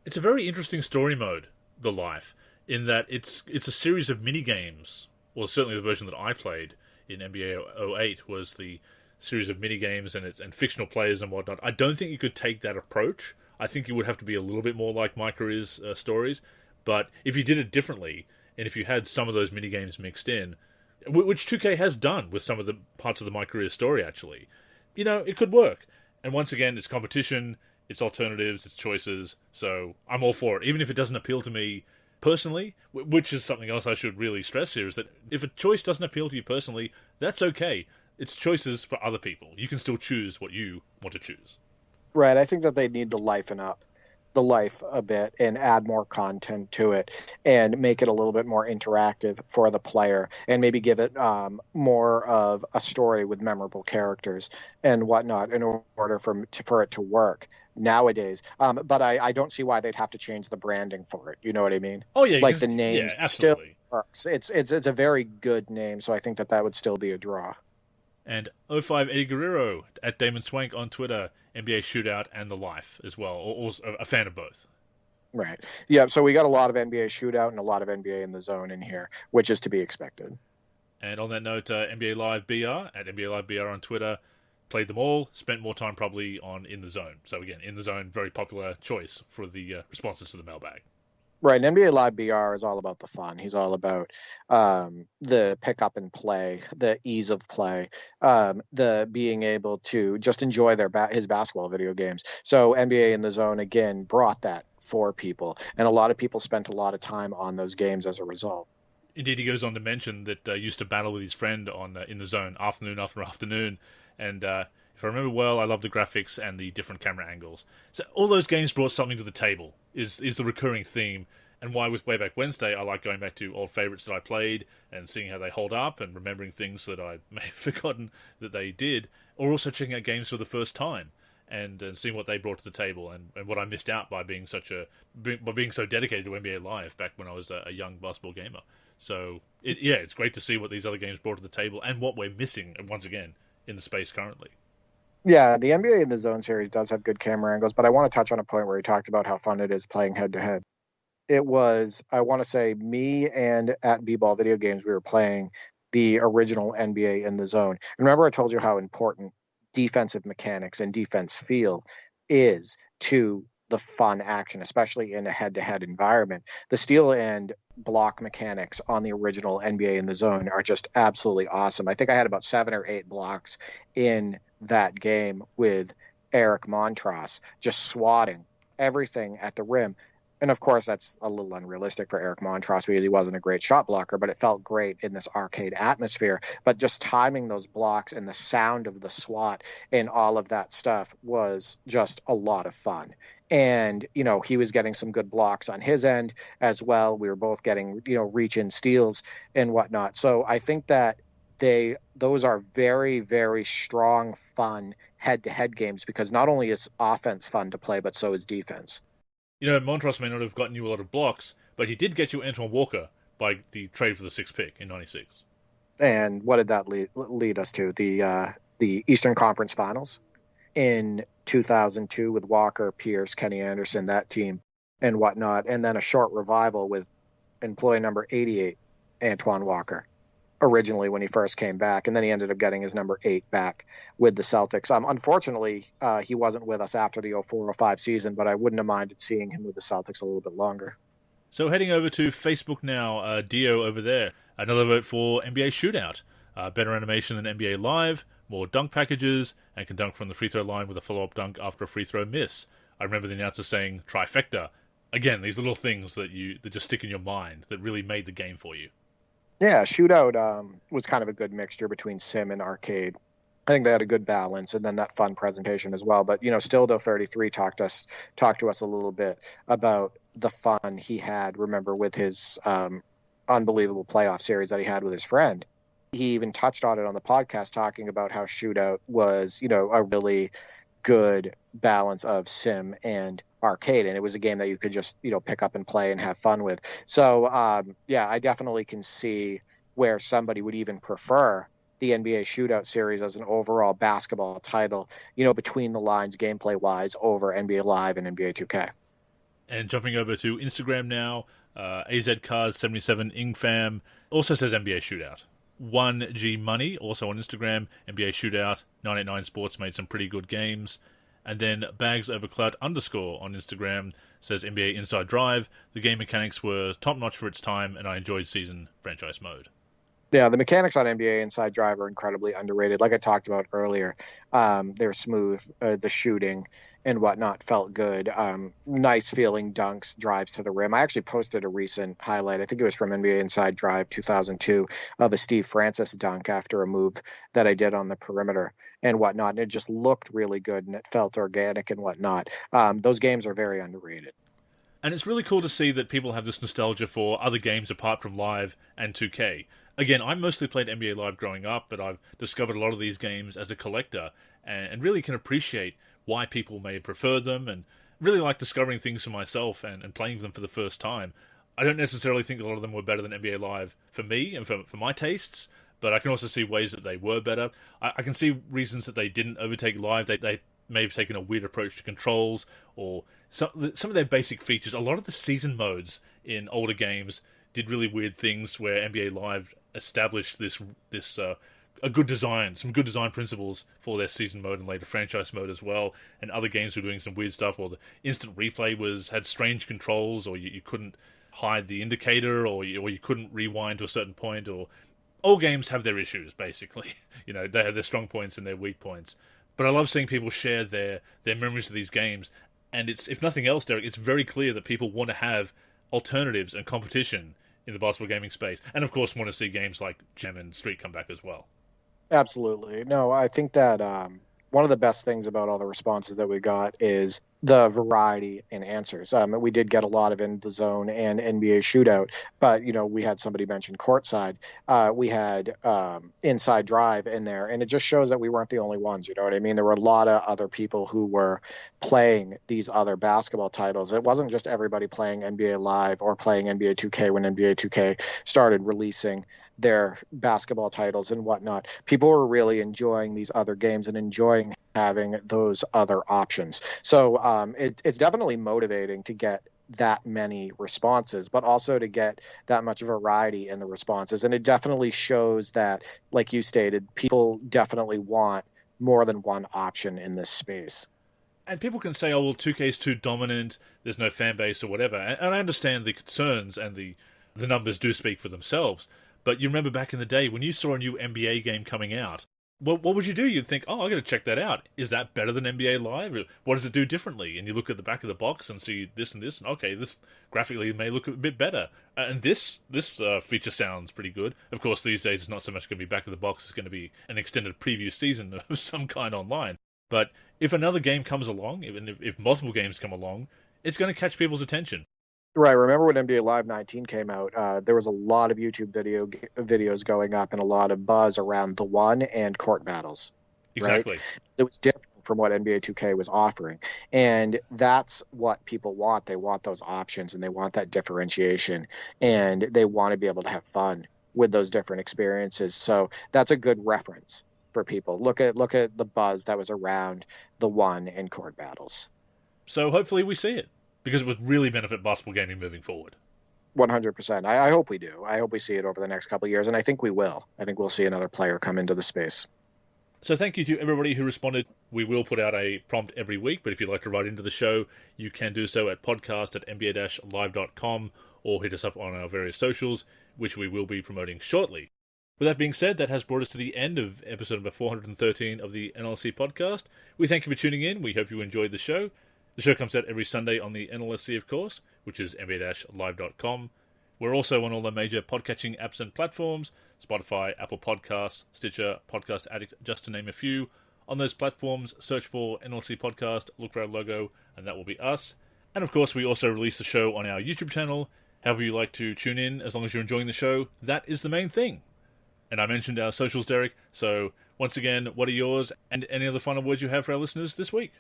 It's a very interesting story mode, The Life, in that it's a series of mini games. Well, certainly the version that I played in NBA 08 was the series of mini games and fictional players and whatnot. I don't think you could take that approach. I think you would have to be a little bit more like MyCAREER's stories. But if you did it differently, and if you had some of those mini games mixed in, which 2K has done with some of the parts of the MyCAREER story, actually, it could work. And once again, it's competition, it's alternatives, it's choices, so I'm all for it. Even if it doesn't appeal to me personally, which is something else I should really stress here, is that if a choice doesn't appeal to you personally, that's okay. It's choices for other people. You can still choose what you want to choose. Right, I think that they need to lifen up the Life a bit and add more content to it and make it a little bit more interactive for the player and maybe give it more of a story with memorable characters and whatnot in order for it to work nowadays. But I don't see why they'd have to change the branding for it. You know what I mean? Oh yeah, like the name still works. It's a very good name, so I think that would still be a draw. And 05 Eddie Guerrero at Damon Swank on Twitter, NBA Shootout and The Life as well, or a fan of both. Right. Yeah, so we got a lot of NBA Shootout and a lot of NBA in the Zone in here, which is to be expected. And on that note, NBA Live BR at NBA Live BR on Twitter, played them all, spent more time probably on In the Zone. So again, In the Zone, very popular choice for the responses to the mailbag. Right, and NBA Live BR is all about the fun. He's all about the pick up and play, the ease of play, the being able to just enjoy his basketball video games. So NBA in the Zone, again, brought that for people, and a lot of people spent a lot of time on those games as a result. Indeed, he goes on to mention that used to battle with his friend on In the Zone afternoon after afternoon, and if I remember well, I love the graphics and the different camera angles. So all those games brought something to the table, is the recurring theme, and why with Way Back Wednesday I like going back to old favourites that I played and seeing how they hold up and remembering things that I may have forgotten that they did, or also checking out games for the first time and seeing what they brought to the table and what I missed out by being so dedicated to NBA Live back when I was a young basketball gamer. So it's great to see what these other games brought to the table and what we're missing once again in the space currently. Yeah, the NBA in the Zone series does have good camera angles, but I want to touch on a point where he talked about how fun it is playing head-to-head. It was, I want to say, me and at B-Ball Video Games, we were playing the original NBA in the Zone. And remember I told you how important defensive mechanics and defense feel is to the fun action, especially in a head-to-head environment. The steal and block mechanics on the original NBA in the Zone are just absolutely awesome. I think I had about 7 or 8 blocks in that game with Eric Montross just swatting everything at the rim. And of course, that's a little unrealistic for Eric Montross because he wasn't a great shot blocker, but it felt great in this arcade atmosphere. But just timing those blocks and the sound of the swat and all of that stuff was just a lot of fun. And, he was getting some good blocks on his end as well. We were both getting, reach-in steals and whatnot. So I think that those are very, very strong, fun head-to-head games because not only is offense fun to play, but so is defense. Montross may not have gotten you a lot of blocks, but he did get you Antoine Walker by the trade for the 6th pick in 96. And what did that lead us to? The Eastern Conference Finals in 2002 with Walker, Pierce, Kenny Anderson, that team, and whatnot, and then a short revival with employee number 88, Antoine Walker, originally when he first came back, and then he ended up getting his number 8 back with the Celtics. Unfortunately, he wasn't with us after the 04-05 season, but I wouldn't have minded seeing him with the Celtics a little bit longer. So heading over to Facebook now, Dio over there, another vote for NBA Shootout. Better animation than NBA Live, more dunk packages, and can dunk from the free throw line with a follow-up dunk after a free throw miss. I remember the announcer saying trifecta. Again, these little things that just stick in your mind that really made the game for you. Yeah, Shootout was kind of a good mixture between sim and arcade. I think they had a good balance, and then that fun presentation as well. But Stildo 33 talked to us a little bit about the fun he had. Remember, with his unbelievable playoff series that he had with his friend. He even touched on it on the podcast, talking about how Shootout was, a really good balance of sim and arcade, and it was a game that you could just pick up and play and have fun with. So I definitely can see where somebody would even prefer the NBA Shootout series as an overall basketball title, between the lines gameplay wise over NBA Live and NBA 2K. And jumping over to Instagram now, AZCards77 Ingfam also says NBA Shootout. 1G Money, also on Instagram, NBA Shootout, 989 Sports made some pretty good games. And then BagsOverCloud_ on Instagram says NBA Inside Drive. The game mechanics were top-notch for its time, and I enjoyed season franchise mode. Yeah, the mechanics on NBA Inside Drive are incredibly underrated. Like I talked about earlier, they're smooth. The shooting and whatnot felt good. Nice feeling dunks, drives to the rim. I actually posted a recent highlight. I think it was from NBA Inside Drive 2002 of a Steve Francis dunk after a move that I did on the perimeter and whatnot. And it just looked really good, and it felt organic and whatnot. Those games are very underrated. And it's really cool to see that people have this nostalgia for other games apart from Live and 2K. Again, I mostly played NBA Live growing up, but I've discovered a lot of these games as a collector and really can appreciate why people may prefer them and really like discovering things for myself and playing them for the first time. I don't necessarily think a lot of them were better than NBA Live for me and for my tastes, but I can also see ways that they were better. I can see reasons that they didn't overtake Live. They may have taken a weird approach to controls or some of their basic features. A lot of the season modes in older games did really weird things where NBA Live established a good design, some good design principles for their season mode and later franchise mode as well. And other games were doing some weird stuff, or the instant replay had strange controls, or you couldn't hide the indicator, or you couldn't rewind to a certain point. Or all games have their issues, basically. They have their strong points and their weak points. But I love seeing people share their memories of these games. And it's, if nothing else, Derek, it's very clear that people want to have alternatives and competition in the basketball gaming space, and of course want to see games like Gem and Street come back as well. Absolutely. No, I think that one of the best things about all the responses that we got is the variety in answers. We did get a lot of In the Zone and NBA Shootout, but we had somebody mention Courtside. We had Inside Drive in there, and it just shows that we weren't the only ones. You know what I mean? There were a lot of other people who were playing these other basketball titles. It wasn't just everybody playing NBA Live or playing NBA 2K when NBA 2K started releasing their basketball titles and whatnot. People were really enjoying these other games and enjoying having those other options. So it's definitely motivating to get that many responses, but also to get that much variety in the responses. And it definitely shows that, like you stated, people definitely want more than one option in this space. And people can say, oh, well, 2K is too dominant, there's no fan base or whatever. And I understand the concerns, and the numbers do speak for themselves. But you remember back in the day when you saw a new NBA game coming out, what would you do? You'd think, oh, I got to check that out. Is that better than NBA Live? What does it do differently? And you look at the back of the box and see this and this, and okay, this graphically may look a bit better. And this feature sounds pretty good. Of course, these days it's not so much going to be back of the box. It's going to be an extended preview season of some kind online. But if another game comes along, even if multiple games come along, it's going to catch people's attention. Right. Remember when NBA Live 19 came out? There was a lot of YouTube videos going up and a lot of buzz around the one and court battles. Exactly. Right? It was different from what NBA 2K was offering. And that's what people want. They want those options and they want that differentiation and they want to be able to have fun with those different experiences. So that's a good reference for people. Look at the buzz that was around the one and court battles. So hopefully we see it, because it would really benefit basketball gaming moving forward. 100%. I hope we do. I hope we see it over the next couple of years, and I think we will. I think we'll see another player come into the space. So thank you to everybody who responded. We will put out a prompt every week, but if you'd like to write into the show, you can do so at podcast@nba-live.com or hit us up on our various socials, which we will be promoting shortly. With that being said, that has brought us to the end of episode number 413 of the NLSC podcast. We thank you for tuning in. We hope you enjoyed the show. The show comes out every Sunday on the NLSC, of course, which is nba-live.com. We're also on all the major podcatching apps and platforms, Spotify, Apple Podcasts, Stitcher, Podcast Addict, just to name a few. On those platforms, search for NLSC Podcast, look for our logo, and that will be us. And of course, we also release the show on our YouTube channel. However you like to tune in, as long as you're enjoying the show, that is the main thing. And I mentioned our socials, Derek, so once again, what are yours, and any other final words you have for our listeners this week?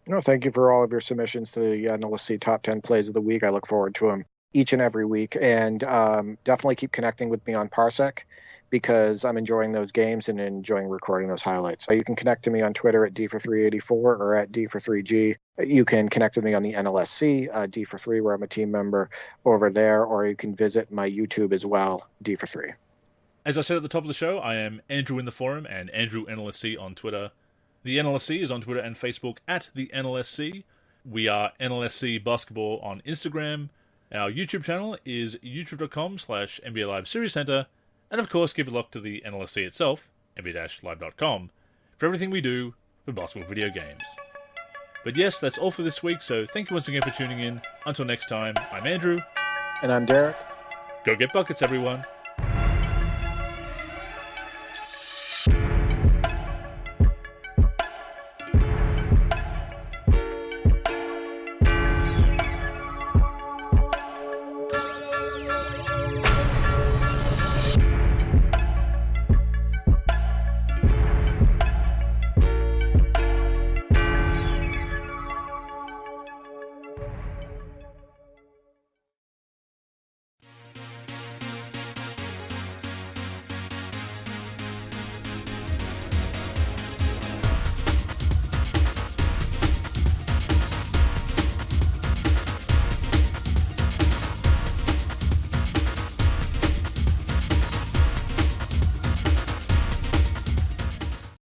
No, thank you for all of your submissions to the NLSC Top 10 Plays of the Week. I look forward to them each and every week. And definitely keep connecting with me on Parsec, because I'm enjoying those games and enjoying recording those highlights. So you can connect to me on Twitter at D4384 or at D43G. You can connect with me on the NLSC, D43, where I'm a team member over there, or you can visit my YouTube as well, D43. As I said at the top of the show, I am Andrew in the forum and Andrew NLSC on Twitter. The NLSC is on Twitter and Facebook at the NLSC. We are NLSC Basketball on Instagram. Our YouTube channel is youtube.com/NBA Live Series Center. And of course, keep it locked to the NLSC itself, nba-live.com, for everything we do for basketball video games. But yes, that's all for this week, so thank you once again for tuning in. Until next time, I'm Andrew. And I'm Derek. Go get buckets, everyone.